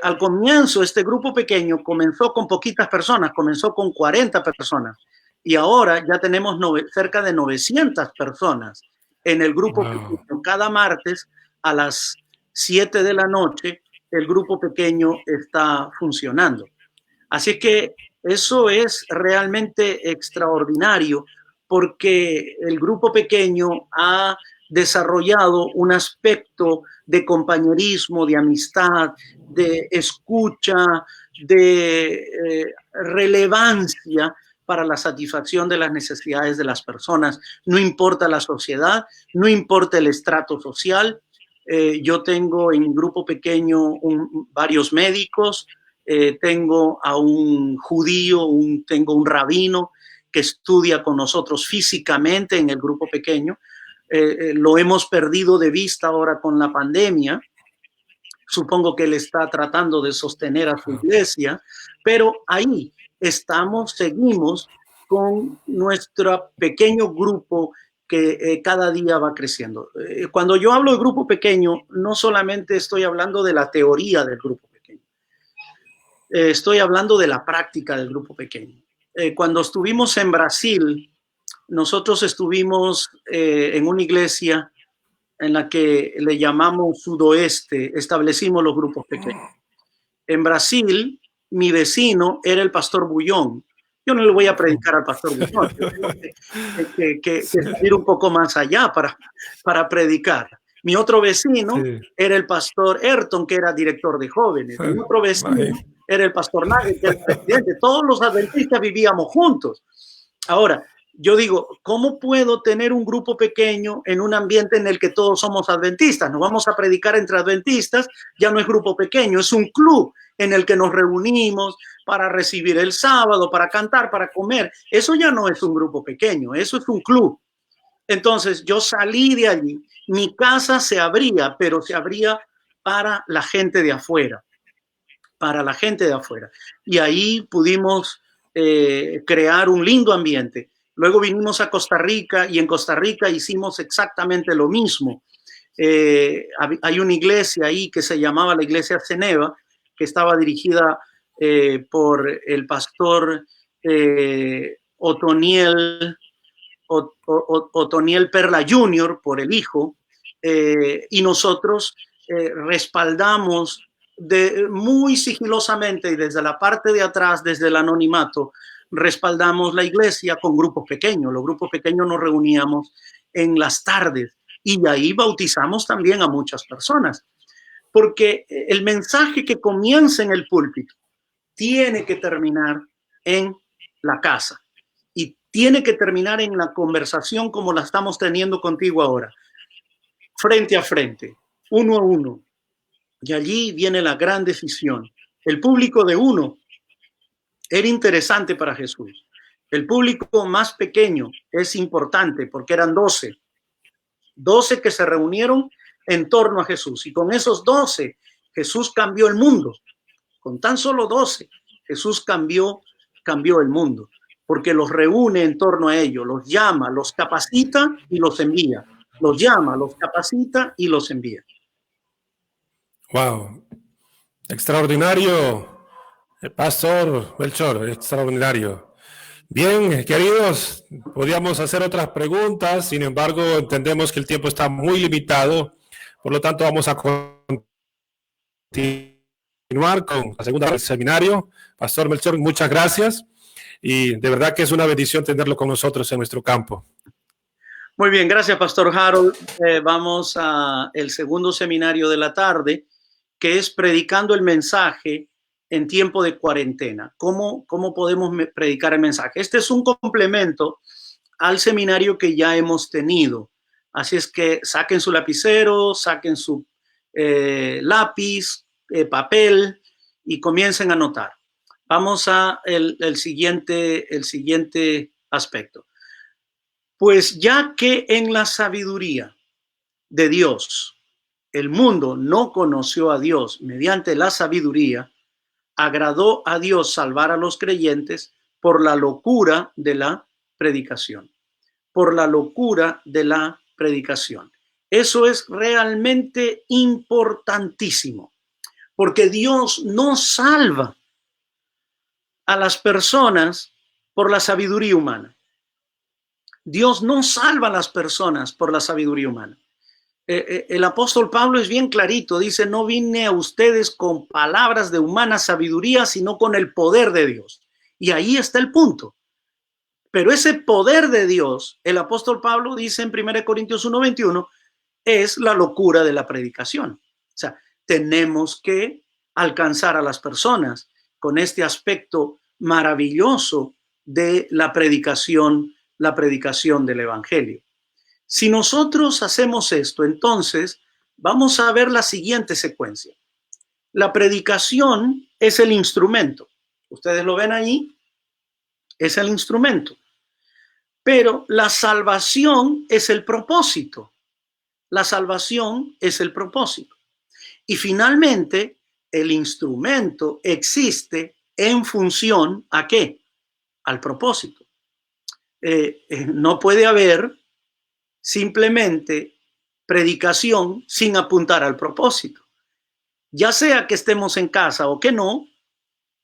Al comienzo, este grupo pequeño comenzó con poquitas personas, comenzó con 40 personas. Y ahora ya tenemos cerca de 900 personas en el grupo pequeño. Cada martes a las 7 de la noche, el grupo pequeño está funcionando. Así que eso es realmente extraordinario porque el grupo pequeño ha desarrollado un aspecto de compañerismo, de amistad, de escucha, de relevancia para la satisfacción de las necesidades de las personas. No importa la sociedad, no importa el estrato social. Yo tengo en un grupo pequeño varios médicos, tengo a un judío, tengo un rabino que estudia con nosotros físicamente en el grupo pequeño. Lo hemos perdido de vista ahora con la pandemia. Supongo que él está tratando de sostener a su iglesia, pero ahí seguimos con nuestro pequeño grupo que cada día va creciendo. Cuando yo hablo de grupo pequeño, no solamente estoy hablando de la teoría del grupo pequeño, estoy hablando de la práctica del grupo pequeño. Cuando estuvimos en Brasil, nosotros estuvimos en una iglesia en la que le llamamos Sudoeste, establecimos los grupos pequeños. En Brasil, mi vecino era el pastor Bullón. Yo no le voy a predicar al pastor Bullón, yo tengo que salir un poco más allá para predicar. Mi otro vecino era el pastor Ayrton, que era director de jóvenes. Mi otro vecino era el pastor Nagel, que era el presidente. Todos los adventistas vivíamos juntos. Ahora, yo digo, ¿cómo puedo tener un grupo pequeño en un ambiente en el que todos somos adventistas? Nos vamos a predicar entre adventistas, ya no es grupo pequeño, es un club en el que nos reunimos para recibir el sábado, para cantar, para comer. Eso ya no es un grupo pequeño, eso es un club. Entonces yo salí de allí, mi casa se abría, pero se abría para la gente de afuera, para la gente de afuera. Y ahí pudimos crear un lindo ambiente. Luego vinimos a Costa Rica y en Costa Rica hicimos exactamente lo mismo. Hay una iglesia ahí que se llamaba la Iglesia Ceneva, que estaba dirigida por el pastor Otoniel Perla Jr., por el hijo, y nosotros respaldamos muy sigilosamente y desde la parte de atrás, desde el anonimato, respaldamos la iglesia con grupos pequeños. Los grupos pequeños nos reuníamos en las tardes y ahí bautizamos también a muchas personas, porque el mensaje que comienza en el púlpito tiene que terminar en la casa y tiene que terminar en la conversación como la estamos teniendo contigo ahora, frente a frente, uno a uno. Y allí viene la gran decisión. El público de uno era interesante para Jesús. El público más pequeño es importante porque eran 12 que se reunieron en torno a Jesús. Y con esos 12, Jesús cambió el mundo. Con tan solo 12, Jesús cambió el mundo, porque los reúne en torno a ellos, los llama, los capacita y los envía. Los llama, los capacita y los envía. Wow, extraordinario, Pastor Melchor, extraordinario. Bien, queridos, podríamos hacer otras preguntas, sin embargo, entendemos que el tiempo está muy limitado, por lo tanto, vamos a continuar con la segunda del seminario. Pastor Melchor, muchas gracias y de verdad que es una bendición tenerlo con nosotros en nuestro campo. Muy bien, gracias, Pastor Harold. Vamos al segundo seminario de la tarde, que es predicando el mensaje en tiempo de cuarentena. ¿Cómo podemos predicar el mensaje? Este es un complemento al seminario que ya hemos tenido. Así es que saquen su lapicero, saquen su lápiz, papel y comiencen a anotar. Vamos a el siguiente aspecto. Pues ya que en la sabiduría de Dios el mundo no conoció a Dios mediante la sabiduría, agradó a Dios salvar a los creyentes por la locura de la predicación. Por la locura de la predicación. Eso es realmente importantísimo, porque Dios no salva a las personas por la sabiduría humana. Dios no salva a las personas por la sabiduría humana. El apóstol Pablo es bien clarito, dice, no vine a ustedes con palabras de humana sabiduría, sino con el poder de Dios. Y ahí está el punto. Pero ese poder de Dios, el apóstol Pablo dice en 1 Corintios 1:21, es la locura de la predicación. O sea, tenemos que alcanzar a las personas con este aspecto maravilloso de la predicación del evangelio. Si nosotros hacemos esto, entonces vamos a ver la siguiente secuencia. La predicación es el instrumento. Ustedes lo ven ahí, es el instrumento. Pero la salvación es el propósito. La salvación es el propósito. Y finalmente, el instrumento existe en función ¿a qué? Al propósito. No puede haber simplemente predicación sin apuntar al propósito. Ya sea que estemos en casa o que no,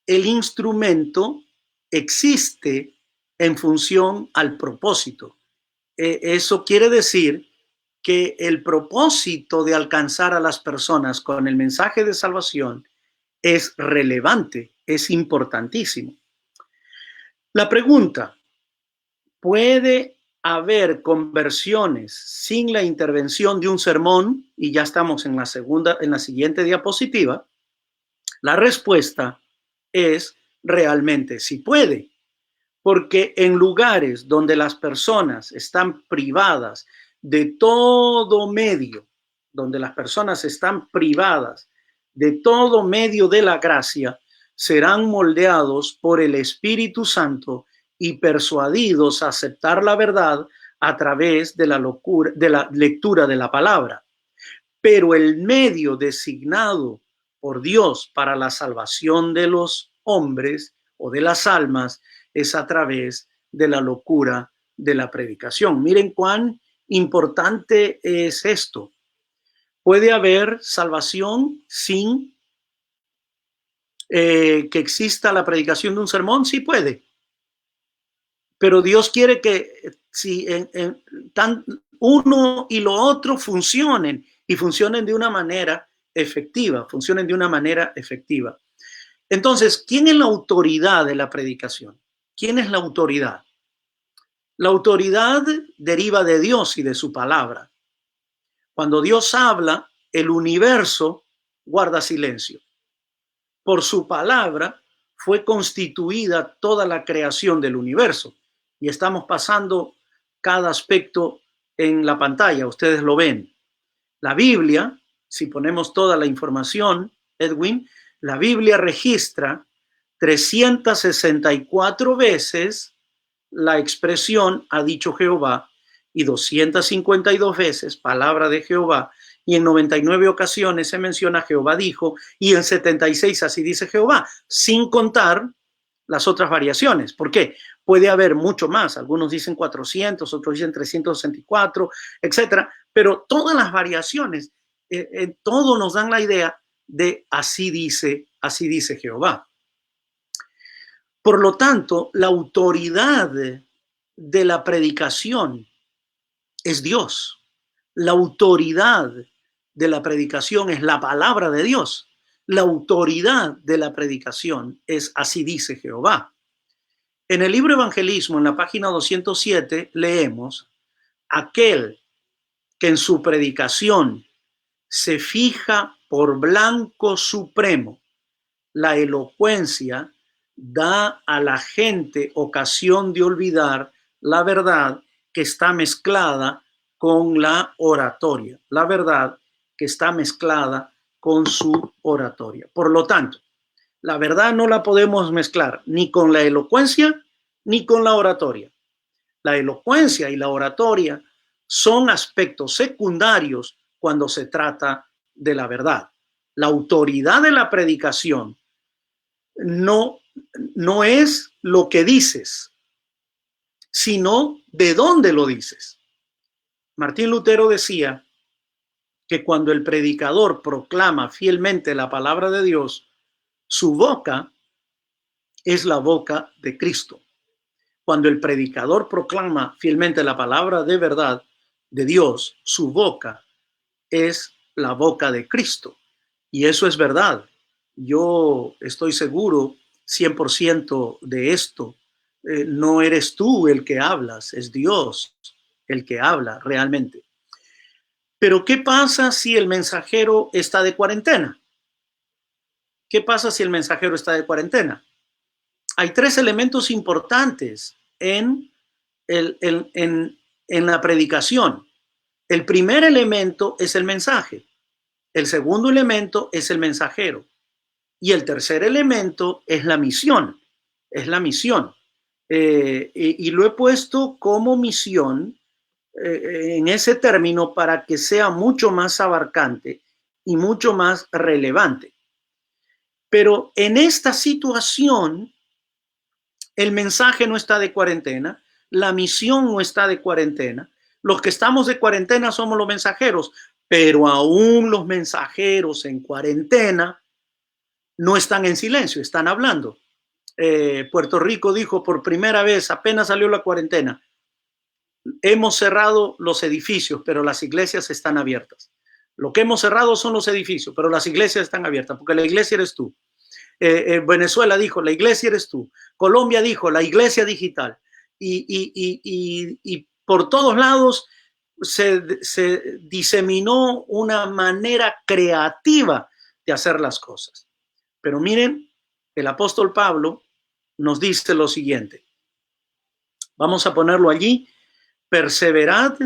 el instrumento existe en función al propósito. Eso quiere decir que el propósito de alcanzar a las personas con el mensaje de salvación es relevante, es importantísimo. La pregunta: ¿puede haber conversiones sin la intervención de un sermón? Y ya estamos en la siguiente diapositiva. La respuesta es realmente sí puede, porque en lugares donde las personas están privadas de todo medio, donde las personas están privadas de todo medio de la gracia, serán moldeados por el Espíritu Santo y persuadidos a aceptar la verdad a través de la lectura de la palabra. Pero el medio designado por Dios para la salvación de los hombres o de las almas es a través de la locura de la predicación. Miren cuán importante es esto. ¿Puede haber salvación sin que exista la predicación de un sermón? Sí puede. Pero Dios quiere que si uno y lo otro funcionen y funcionen de una manera efectiva, Entonces, ¿quién es la autoridad de la predicación? ¿Quién es la autoridad? La autoridad deriva de Dios y de su palabra. Cuando Dios habla, el universo guarda silencio. Por su palabra fue constituida toda la creación del universo. Y estamos pasando cada aspecto en la pantalla, ustedes lo ven. La Biblia, si ponemos toda la información, Edwin, la Biblia registra 364 veces la expresión "ha dicho Jehová" y 252 veces palabra de Jehová, y en 99 ocasiones se menciona Jehová dijo, y en 76 así dice Jehová, sin contar las otras variaciones. ¿Por qué? Puede haber mucho más. Algunos dicen 400, otros dicen 364, etcétera. Pero todas las variaciones, todo nos dan la idea de así dice Jehová. Por lo tanto, la autoridad de la predicación es Dios. La autoridad de la predicación es la palabra de Dios. La autoridad de la predicación es así dice Jehová. En el libro Evangelismo, en la página 207, leemos: aquel que en su predicación se fija por blanco supremo la elocuencia, da a la gente ocasión de olvidar la verdad que está mezclada con la oratoria. La verdad que está mezclada con su oratoria. Por lo tanto, la verdad no la podemos mezclar ni con la elocuencia ni con la oratoria. La elocuencia y la oratoria son aspectos secundarios cuando se trata de la verdad. La autoridad de la predicación no es lo que dices, sino de dónde lo dices. Martín Lutero decía que cuando el predicador proclama fielmente la palabra de Dios, su boca es la boca de Cristo. Cuando el predicador proclama fielmente la palabra de verdad de Dios, su boca es la boca de Cristo. Y eso es verdad. Yo estoy seguro 100% de esto. No eres tú el que hablas, es Dios el que habla realmente. Pero ¿qué pasa si el mensajero está de cuarentena? ¿Qué pasa si el mensajero está de cuarentena? Hay tres elementos importantes en la predicación. El primer elemento es el mensaje. El segundo elemento es el mensajero. Y el tercer elemento es la misión. Es la misión. Y lo he puesto como misión en ese término para que sea mucho más abarcante y mucho más relevante. Pero en esta situación, el mensaje no está de cuarentena, la misión no está de cuarentena. Los que estamos de cuarentena somos los mensajeros, pero aún los mensajeros en cuarentena no están en silencio, están hablando. Puerto Rico dijo por primera vez, apenas salió la cuarentena, hemos cerrado los edificios, pero las iglesias están abiertas. Lo que hemos cerrado son los edificios, pero las iglesias están abiertas, porque la iglesia eres tú. Venezuela dijo, la iglesia eres tú. Colombia dijo, la iglesia digital. Y por todos lados se diseminó una manera creativa de hacer las cosas. Pero miren, el apóstol Pablo nos dice lo siguiente. Vamos a ponerlo allí. Perseverad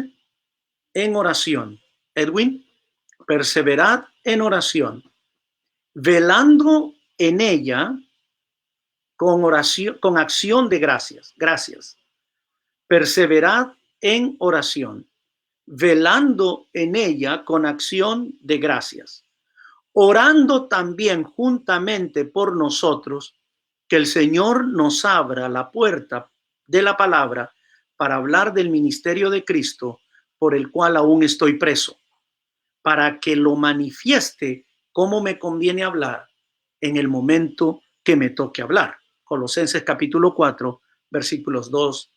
en oración. Edwin, perseverad en oración, velando en ella con oración, con acción de gracias. Gracias. Perseverad en oración, velando en ella con acción de gracias, orando también juntamente por nosotros, que el Señor nos abra la puerta de la palabra para hablar del ministerio de Cristo, por el cual aún estoy preso, para que lo manifieste como me conviene hablar en el momento que me toque hablar. Colosenses capítulo 4, versículos 2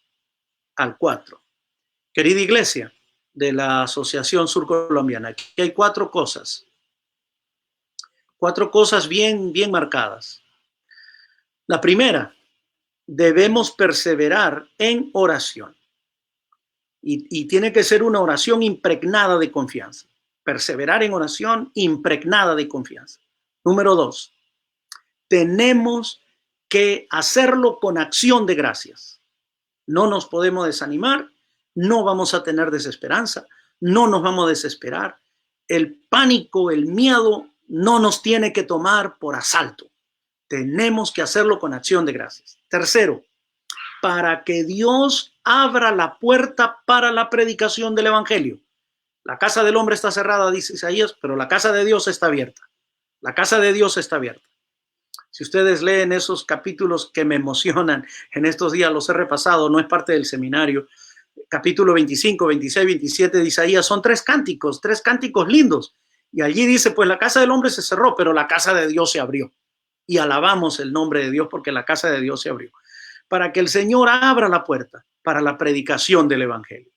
al 4. Querida iglesia de la Asociación Surcolombiana, aquí hay cuatro cosas bien marcadas. La primera, debemos perseverar en oración. Y tiene que ser una oración impregnada de confianza. Perseverar en oración impregnada de confianza. Número 2, tenemos que hacerlo con acción de gracias. No nos podemos desanimar, no vamos a tener desesperanza, no nos vamos a desesperar. El pánico, el miedo no nos tiene que tomar por asalto. Tenemos que hacerlo con acción de gracias. Tercero, para que Dios abra la puerta para la predicación del evangelio. La casa del hombre está cerrada, dice Isaías, pero la casa de Dios está abierta. La casa de Dios está abierta. Si ustedes leen esos capítulos que me emocionan, en estos días los he repasado, no es parte del seminario, capítulo 25, 26, 27 de Isaías, son tres cánticos lindos. Y allí dice, pues la casa del hombre se cerró, pero la casa de Dios se abrió. Y alabamos el nombre de Dios porque la casa de Dios se abrió. Para que el Señor abra la puerta para la predicación del evangelio.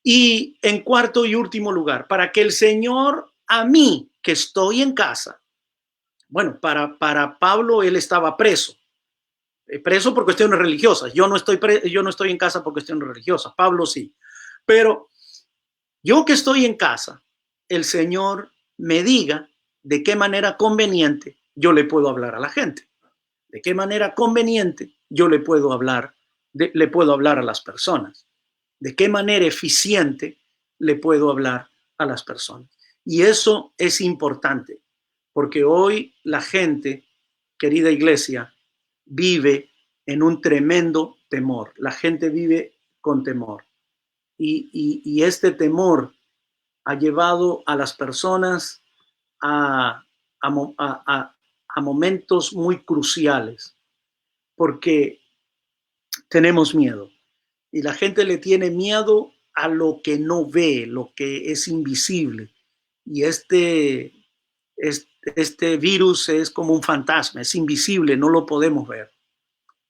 Y en cuarto y último lugar, para que el Señor, a mí que estoy en casa, bueno, para Pablo él estaba preso por cuestiones religiosas. Yo no estoy en casa por cuestiones religiosas, Pablo sí. Pero yo que estoy en casa, el Señor me diga de qué manera conveniente yo le puedo hablar a la gente. De qué manera conveniente yo le puedo hablar a las personas. De qué manera eficiente le puedo hablar a las personas. Y eso es importante, porque hoy la gente, querida iglesia, vive en un tremendo temor. La gente vive con temor. Y este temor ha llevado a las personas a momentos muy cruciales, porque tenemos miedo. Y la gente le tiene miedo a lo que no ve, lo que es invisible. Y este virus es como un fantasma, es invisible, no lo podemos ver.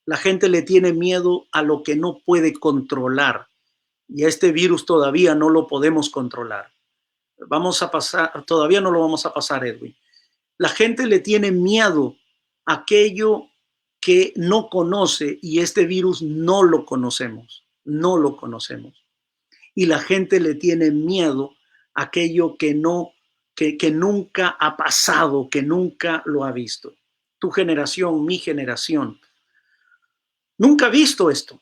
La gente le tiene miedo a lo que no puede controlar. Y este virus todavía no lo podemos controlar. Todavía no lo vamos a pasar, Edwin. La gente le tiene miedo a aquello que no conoce, y este virus no lo conocemos. Y la gente le tiene miedo a aquello que nunca ha pasado, que nunca lo ha visto. Tu generación, mi generación, nunca ha visto esto.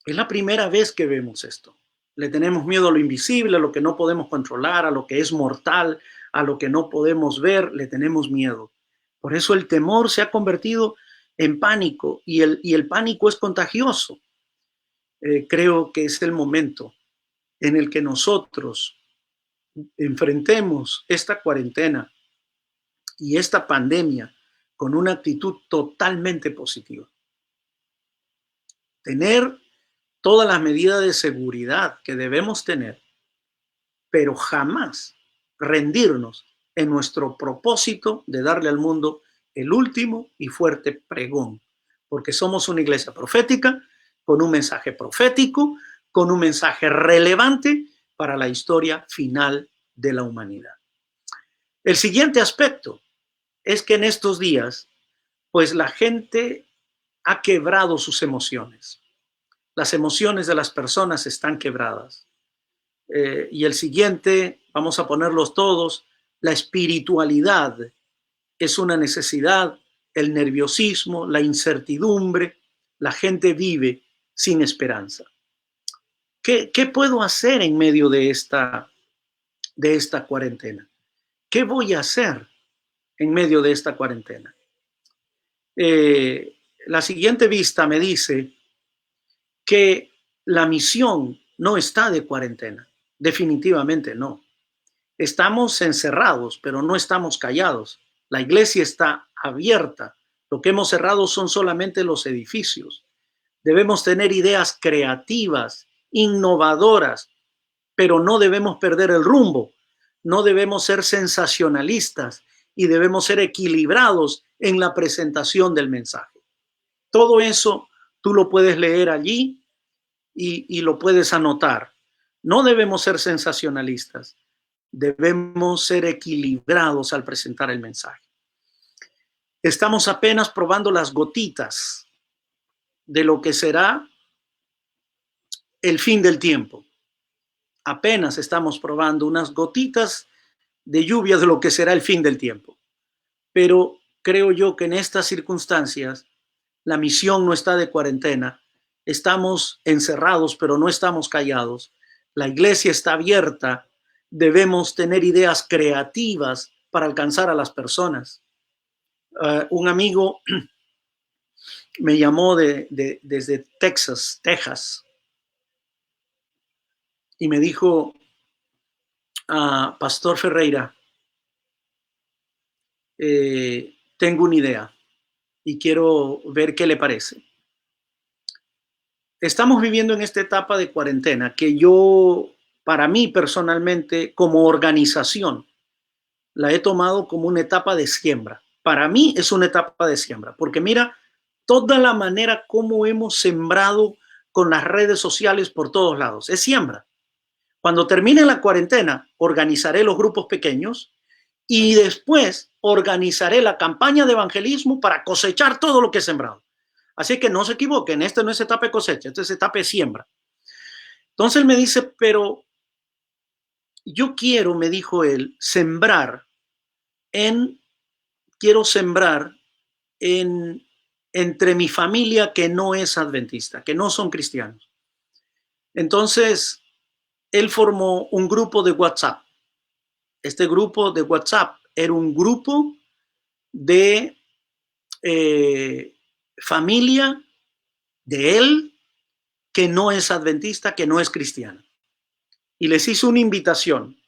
Es la primera vez que vemos esto. Le tenemos miedo a lo invisible, a lo que no podemos controlar, a lo que es mortal, a lo que no podemos ver, le tenemos miedo. Por eso el temor se ha convertido en pánico, y el pánico es contagioso. Creo que es el momento en el que nosotros enfrentemos esta cuarentena y esta pandemia con una actitud totalmente positiva. Tener todas las medidas de seguridad que debemos tener, pero jamás rendirnos en nuestro propósito de darle al mundo el último y fuerte pregón, porque somos una iglesia profética, con un mensaje profético, con un mensaje relevante para la historia final de la humanidad. El siguiente aspecto es que en estos días, pues la gente ha quebrado sus emociones. Las emociones de las personas están quebradas. Y el siguiente, vamos a ponerlos todos, la espiritualidad es una necesidad, el nerviosismo, la incertidumbre, la gente vive sin esperanza. ¿Qué puedo hacer en medio de esta cuarentena? ¿Qué voy a hacer en medio de esta cuarentena? La siguiente vista me dice que la misión no está de cuarentena. Definitivamente no. Estamos encerrados, pero no estamos callados. La iglesia está abierta. Lo que hemos cerrado son solamente los edificios. Debemos tener ideas creativas, innovadoras, pero no debemos perder el rumbo. No debemos ser sensacionalistas y debemos ser equilibrados en la presentación del mensaje. Todo eso tú lo puedes leer allí y lo puedes anotar. No debemos ser sensacionalistas. Debemos ser equilibrados al presentar el mensaje. Estamos apenas probando las gotitas de lo que será el fin del tiempo. Apenas estamos probando unas gotitas de lluvia de lo que será el fin del tiempo. Pero creo yo que en estas circunstancias la misión no está de cuarentena. Estamos encerrados, pero no estamos callados. La iglesia está abierta. Debemos tener ideas creativas para alcanzar a las personas. Un amigo me llamó desde Texas, y me dijo, Pastor Ferreira, tengo una idea y quiero ver qué le parece. Estamos viviendo en esta etapa de cuarentena que yo, para mí personalmente, como organización, la he tomado como una etapa de siembra. Para mí es una etapa de siembra, porque mira toda la manera como hemos sembrado con las redes sociales por todos lados. Es siembra. Cuando termine la cuarentena, organizaré los grupos pequeños y después organizaré la campaña de evangelismo para cosechar todo lo que he sembrado. Así que no se equivoquen, esta no es etapa de cosecha, esta es etapa de siembra. Entonces él me dice, pero yo quiero, me dijo él, quiero sembrar entre mi familia que no es adventista, que no son cristianos. Entonces, él formó un grupo de WhatsApp. Este grupo de WhatsApp era un grupo de familia de él que no es adventista, que no es cristiana. Y les hizo una invitación,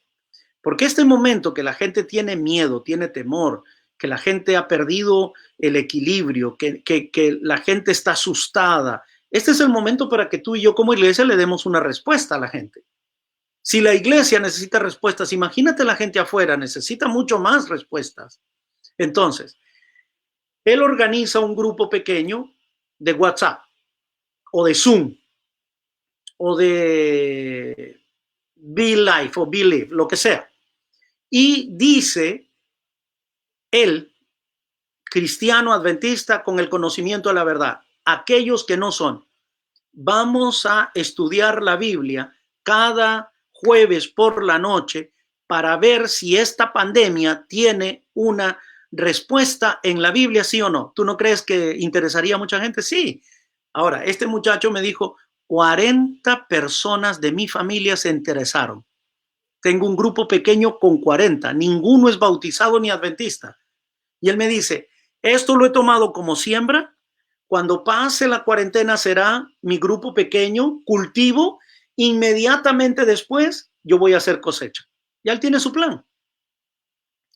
porque este momento que la gente tiene miedo, tiene temor, que la gente ha perdido el equilibrio, que la gente está asustada, este es el momento para que tú y yo como iglesia le demos una respuesta a la gente. Si la iglesia necesita respuestas, imagínate la gente afuera, necesita mucho más respuestas. Entonces, él organiza un grupo pequeño de WhatsApp o de Zoom o de Be Life o Believe, lo que sea. Y dice, él, cristiano adventista con el conocimiento de la verdad, aquellos que no son, vamos a estudiar la Biblia cada jueves por la noche para ver si esta pandemia tiene una respuesta en la Biblia, sí o no. ¿Tú no crees que interesaría a mucha gente? Sí. Ahora, este muchacho me dijo, 40 personas de mi familia se interesaron. Tengo un grupo pequeño con 40. Ninguno es bautizado ni adventista. Y él me dice, esto lo he tomado como siembra. Cuando pase la cuarentena será mi grupo pequeño, cultivo. Inmediatamente después yo voy a hacer cosecha. Ya él tiene su plan.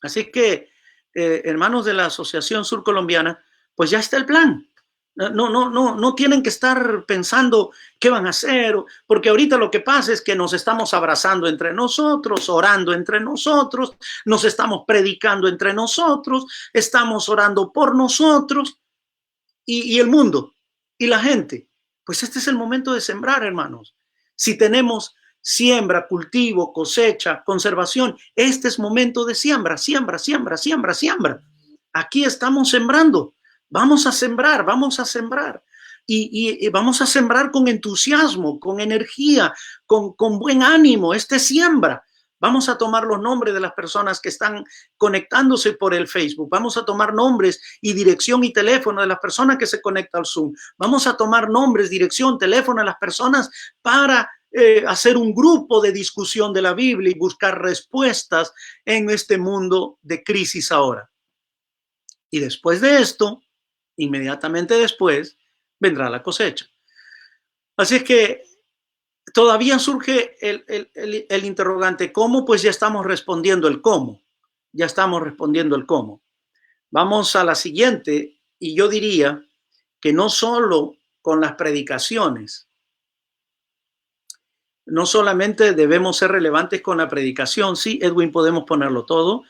Así que, hermanos de la Asociación Surcolombiana, pues ya está el plan. No tienen que estar pensando qué van a hacer, porque ahorita lo que pasa es que nos estamos abrazando entre nosotros, orando entre nosotros, nos estamos predicando entre nosotros, estamos orando por nosotros y el mundo y la gente. Pues este es el momento de sembrar, hermanos. Si tenemos siembra, cultivo, cosecha, conservación, este es momento de siembra, siembra, siembra, siembra, siembra. Aquí estamos sembrando. Vamos a sembrar, vamos a sembrar. Y vamos a sembrar con entusiasmo, con energía, con buen ánimo. Siembra. Vamos a tomar los nombres de las personas que están conectándose por el Facebook. Vamos a tomar nombres y dirección y teléfono de las personas que se conectan al Zoom. Vamos a tomar nombres, dirección, teléfono de las personas para hacer un grupo de discusión de la Biblia y buscar respuestas en este mundo de crisis ahora. Y después de esto, inmediatamente después, vendrá la cosecha. Así es que todavía surge el interrogante ¿cómo? Pues ya estamos respondiendo el cómo. Ya estamos respondiendo el cómo. Vamos a la siguiente, y yo diría que no solo con las predicaciones, no solamente debemos ser relevantes con la predicación, sí, Edwin, podemos ponerlo todo,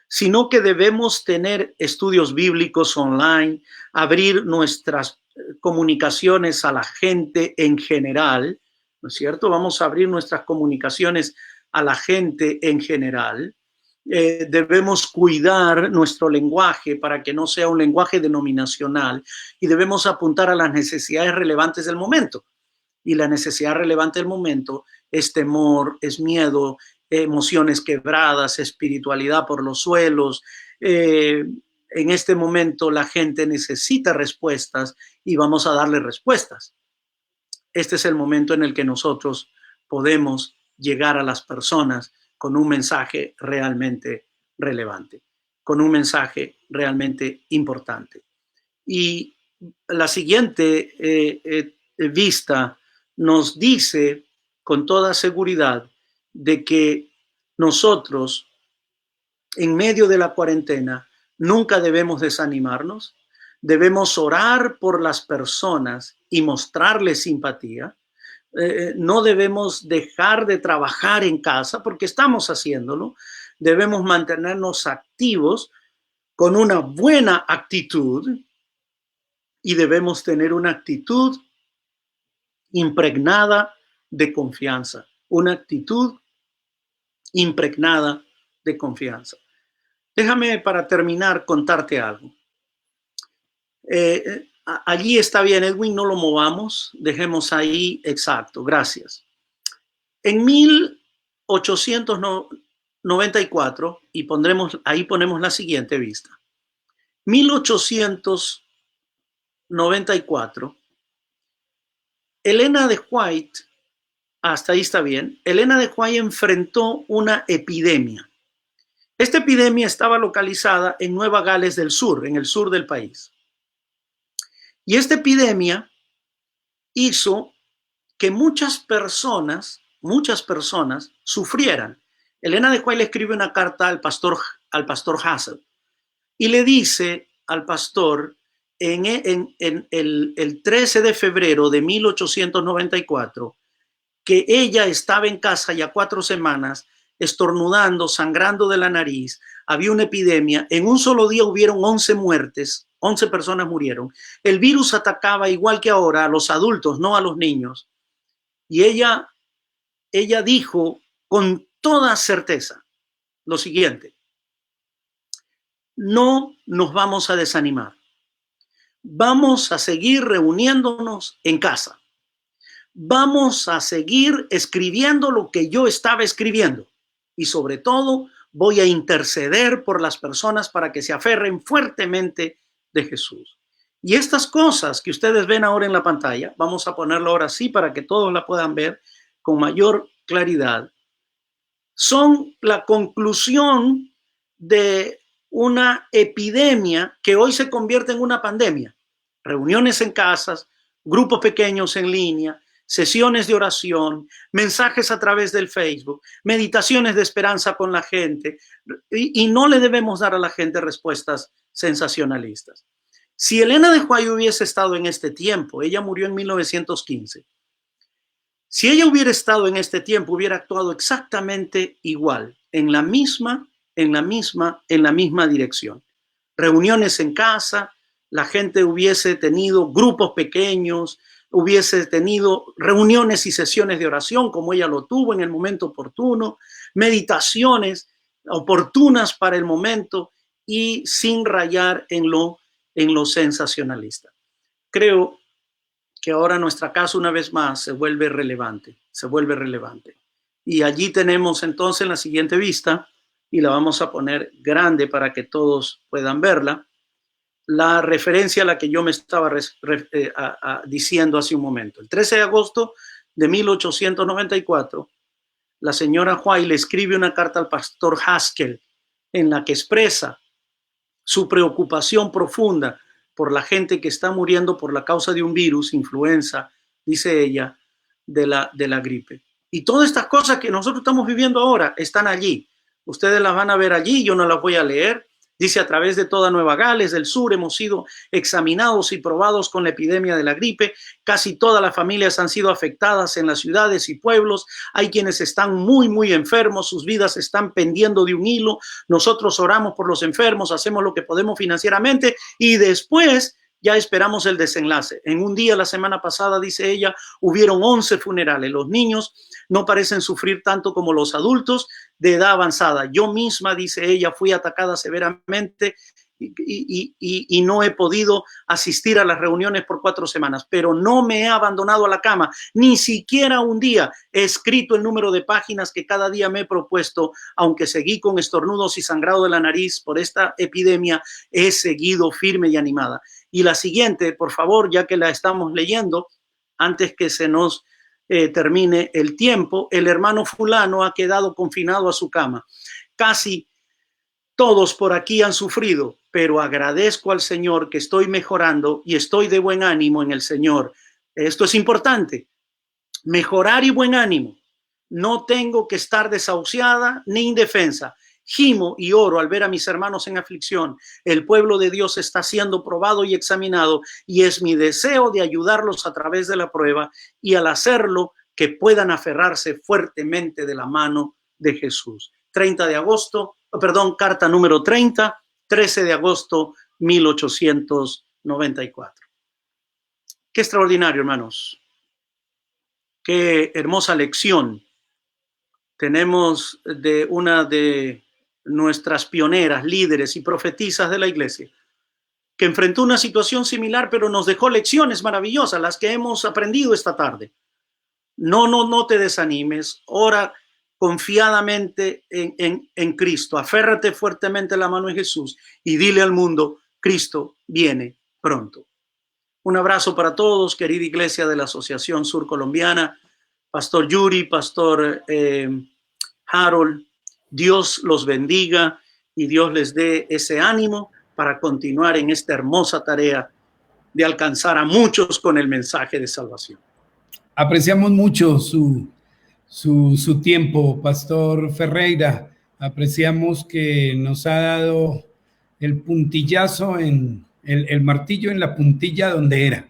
sino que debemos tener estudios bíblicos online, abrir nuestras comunicaciones a la gente en general, ¿no es cierto? Vamos a abrir nuestras comunicaciones a la gente en general. Debemos cuidar nuestro lenguaje para que no sea un lenguaje denominacional y debemos apuntar a las necesidades relevantes del momento. Y la necesidad relevante del momento es temor, es miedo, emociones quebradas, espiritualidad por los suelos. En este momento la gente necesita respuestas y vamos a darle respuestas. Este es el momento en el que nosotros podemos llegar a las personas con un mensaje realmente relevante, con un mensaje realmente importante. Y la siguiente vista nos dice con toda seguridad de que nosotros, en medio de la cuarentena, nunca debemos desanimarnos, debemos orar por las personas y mostrarles simpatía. No debemos dejar de trabajar en casa porque estamos haciéndolo. Debemos mantenernos activos con una buena actitud y debemos tener una actitud impregnada de confianza, una actitud impregnada de confianza. Déjame para terminar contarte algo. Allí está bien, Edwin, no lo movamos, dejemos ahí, exacto, gracias. En 1894, y ahí ponemos la siguiente vista. 1894, Elena de White, hasta ahí está bien, Elena de White enfrentó una epidemia. Esta epidemia estaba localizada en Nueva Gales del Sur, en el sur del país. Y esta epidemia hizo que muchas personas sufrieran. Elena de White le escribe una carta al pastor Hassel y le dice al pastor en el 13 de febrero de 1894 que ella estaba en casa ya 4 semanas, estornudando, sangrando de la nariz, había una epidemia, en un solo día hubieron 11 muertes, 11 personas murieron, el virus atacaba igual que ahora a los adultos, no a los niños, y ella dijo con toda certeza lo siguiente: no nos vamos a desanimar, vamos a seguir reuniéndonos en casa. Vamos a seguir escribiendo lo que yo estaba escribiendo y sobre todo voy a interceder por las personas para que se aferren fuertemente de Jesús. Y estas cosas que ustedes ven ahora en la pantalla, vamos a ponerlo ahora sí para que todos la puedan ver con mayor claridad, son la conclusión de una epidemia que hoy se convierte en una pandemia. Reuniones en casas, grupos pequeños en línea, sesiones de oración, mensajes a través del Facebook, meditaciones de esperanza con la gente, y no le debemos dar a la gente respuestas sensacionalistas. Si Elena de White hubiese estado en este tiempo, ella murió en 1915, si ella hubiera estado en este tiempo, hubiera actuado exactamente igual, en la misma dirección. Reuniones en casa, la gente hubiese tenido grupos pequeños, hubiese tenido reuniones y sesiones de oración como ella lo tuvo en el momento oportuno, meditaciones oportunas para el momento y sin rayar en lo sensacionalista. Creo que ahora nuestra casa una vez más se vuelve relevante. Y allí tenemos entonces en la siguiente vista, y la vamos a poner grande para que todos puedan verla, la referencia a la que yo me estaba diciendo hace un momento. El 13 de agosto de 1894, la señora White le escribe una carta al pastor Haskell en la que expresa su preocupación profunda por la gente que está muriendo por la causa de un virus, influenza, dice ella, de la gripe. Y todas estas cosas que nosotros estamos viviendo ahora están allí. Ustedes las van a ver allí, yo no las voy a leer. Dice, a través de toda Nueva Gales del Sur hemos sido examinados y probados con la epidemia de la gripe. Casi todas las familias han sido afectadas en las ciudades y pueblos. Hay quienes están muy, muy enfermos. Sus vidas están pendiendo de un hilo. Nosotros oramos por los enfermos, hacemos lo que podemos financieramente y después ya esperamos el desenlace. En un día, la semana pasada, dice ella, hubieron 11 funerales. Los niños no parecen sufrir tanto como los adultos de edad avanzada. Yo misma, dice ella, fui atacada severamente y no he podido asistir a las reuniones por 4 semanas, pero no me he abandonado a la cama, ni siquiera un día. He escrito el número de páginas que cada día me he propuesto, aunque seguí con estornudos y sangrado de la nariz por esta epidemia, he seguido firme y animada. Y la siguiente, por favor, ya que la estamos leyendo, antes que se nos termine el tiempo, el hermano fulano ha quedado confinado a su cama. Casi todos por aquí han sufrido, pero agradezco al Señor que estoy mejorando y estoy de buen ánimo en el Señor. Esto es importante, mejorar y buen ánimo. No tengo que estar desahuciada ni indefensa. Gimo y oro al ver a mis hermanos en aflicción. El pueblo de Dios está siendo probado y examinado y es mi deseo de ayudarlos a través de la prueba y al hacerlo que puedan aferrarse fuertemente de la mano de Jesús. 30 de agosto, perdón, carta número 30, 13 de agosto 1894. Qué extraordinario, hermanos. Qué hermosa lección tenemos de una de nuestras pioneras, líderes y profetisas de la iglesia, que enfrentó una situación similar, pero nos dejó lecciones maravillosas, las que hemos aprendido esta tarde. No te desanimes, ora confiadamente en Cristo, aférrate fuertemente a la mano de Jesús y dile al mundo, Cristo viene pronto. Un abrazo para todos, querida iglesia de la Asociación Sur Colombiana, Pastor Yuri, Pastor Harold, Dios los bendiga y Dios les dé ese ánimo para continuar en esta hermosa tarea de alcanzar a muchos con el mensaje de salvación. Apreciamos mucho su tiempo, Pastor Ferreira. Apreciamos que nos ha dado el puntillazo el martillo en la puntilla donde era.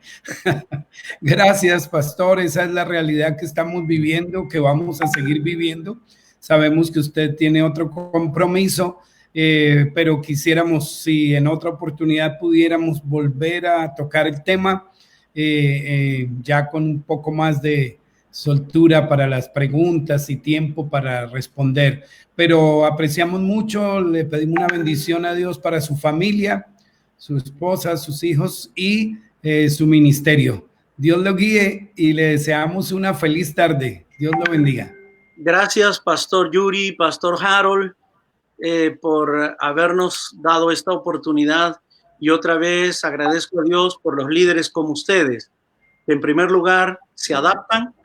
Gracias, Pastor. Esa es la realidad que estamos viviendo, que vamos a seguir viviendo. Sabemos que usted tiene otro compromiso, pero quisiéramos, si en otra oportunidad pudiéramos volver a tocar el tema, ya con un poco más de soltura para las preguntas y tiempo para responder. Pero apreciamos mucho, le pedimos una bendición a Dios para su familia, su esposa, sus hijos y su ministerio. Dios lo guíe y le deseamos una feliz tarde. Dios lo bendiga. Gracias, Pastor Yuri, Pastor Harold, por habernos dado esta oportunidad. Y otra vez agradezco a Dios por los líderes como ustedes, que en primer lugar se adaptan,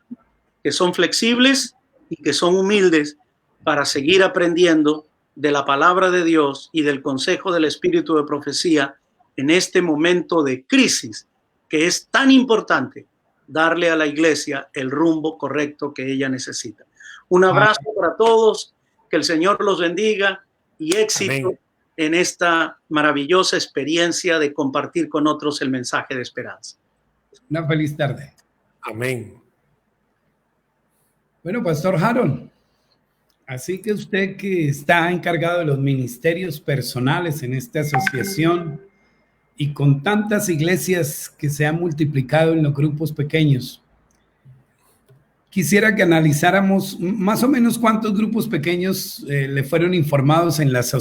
que son flexibles y que son humildes para seguir aprendiendo de la palabra de Dios y del consejo del Espíritu de profecía en este momento de crisis, que es tan importante darle a la iglesia el rumbo correcto que ella necesita. Un abrazo para todos, que el Señor los bendiga y éxito. Amén. en esta maravillosa experiencia de compartir con otros el mensaje de esperanza. Una feliz tarde. Amén. Bueno, Pastor Harold, así que usted que está encargado de los ministerios personales en esta asociación y con tantas iglesias que se han multiplicado en los grupos pequeños, quisiera que analizáramos más o menos cuántos grupos pequeños le fueron informados en la asociación.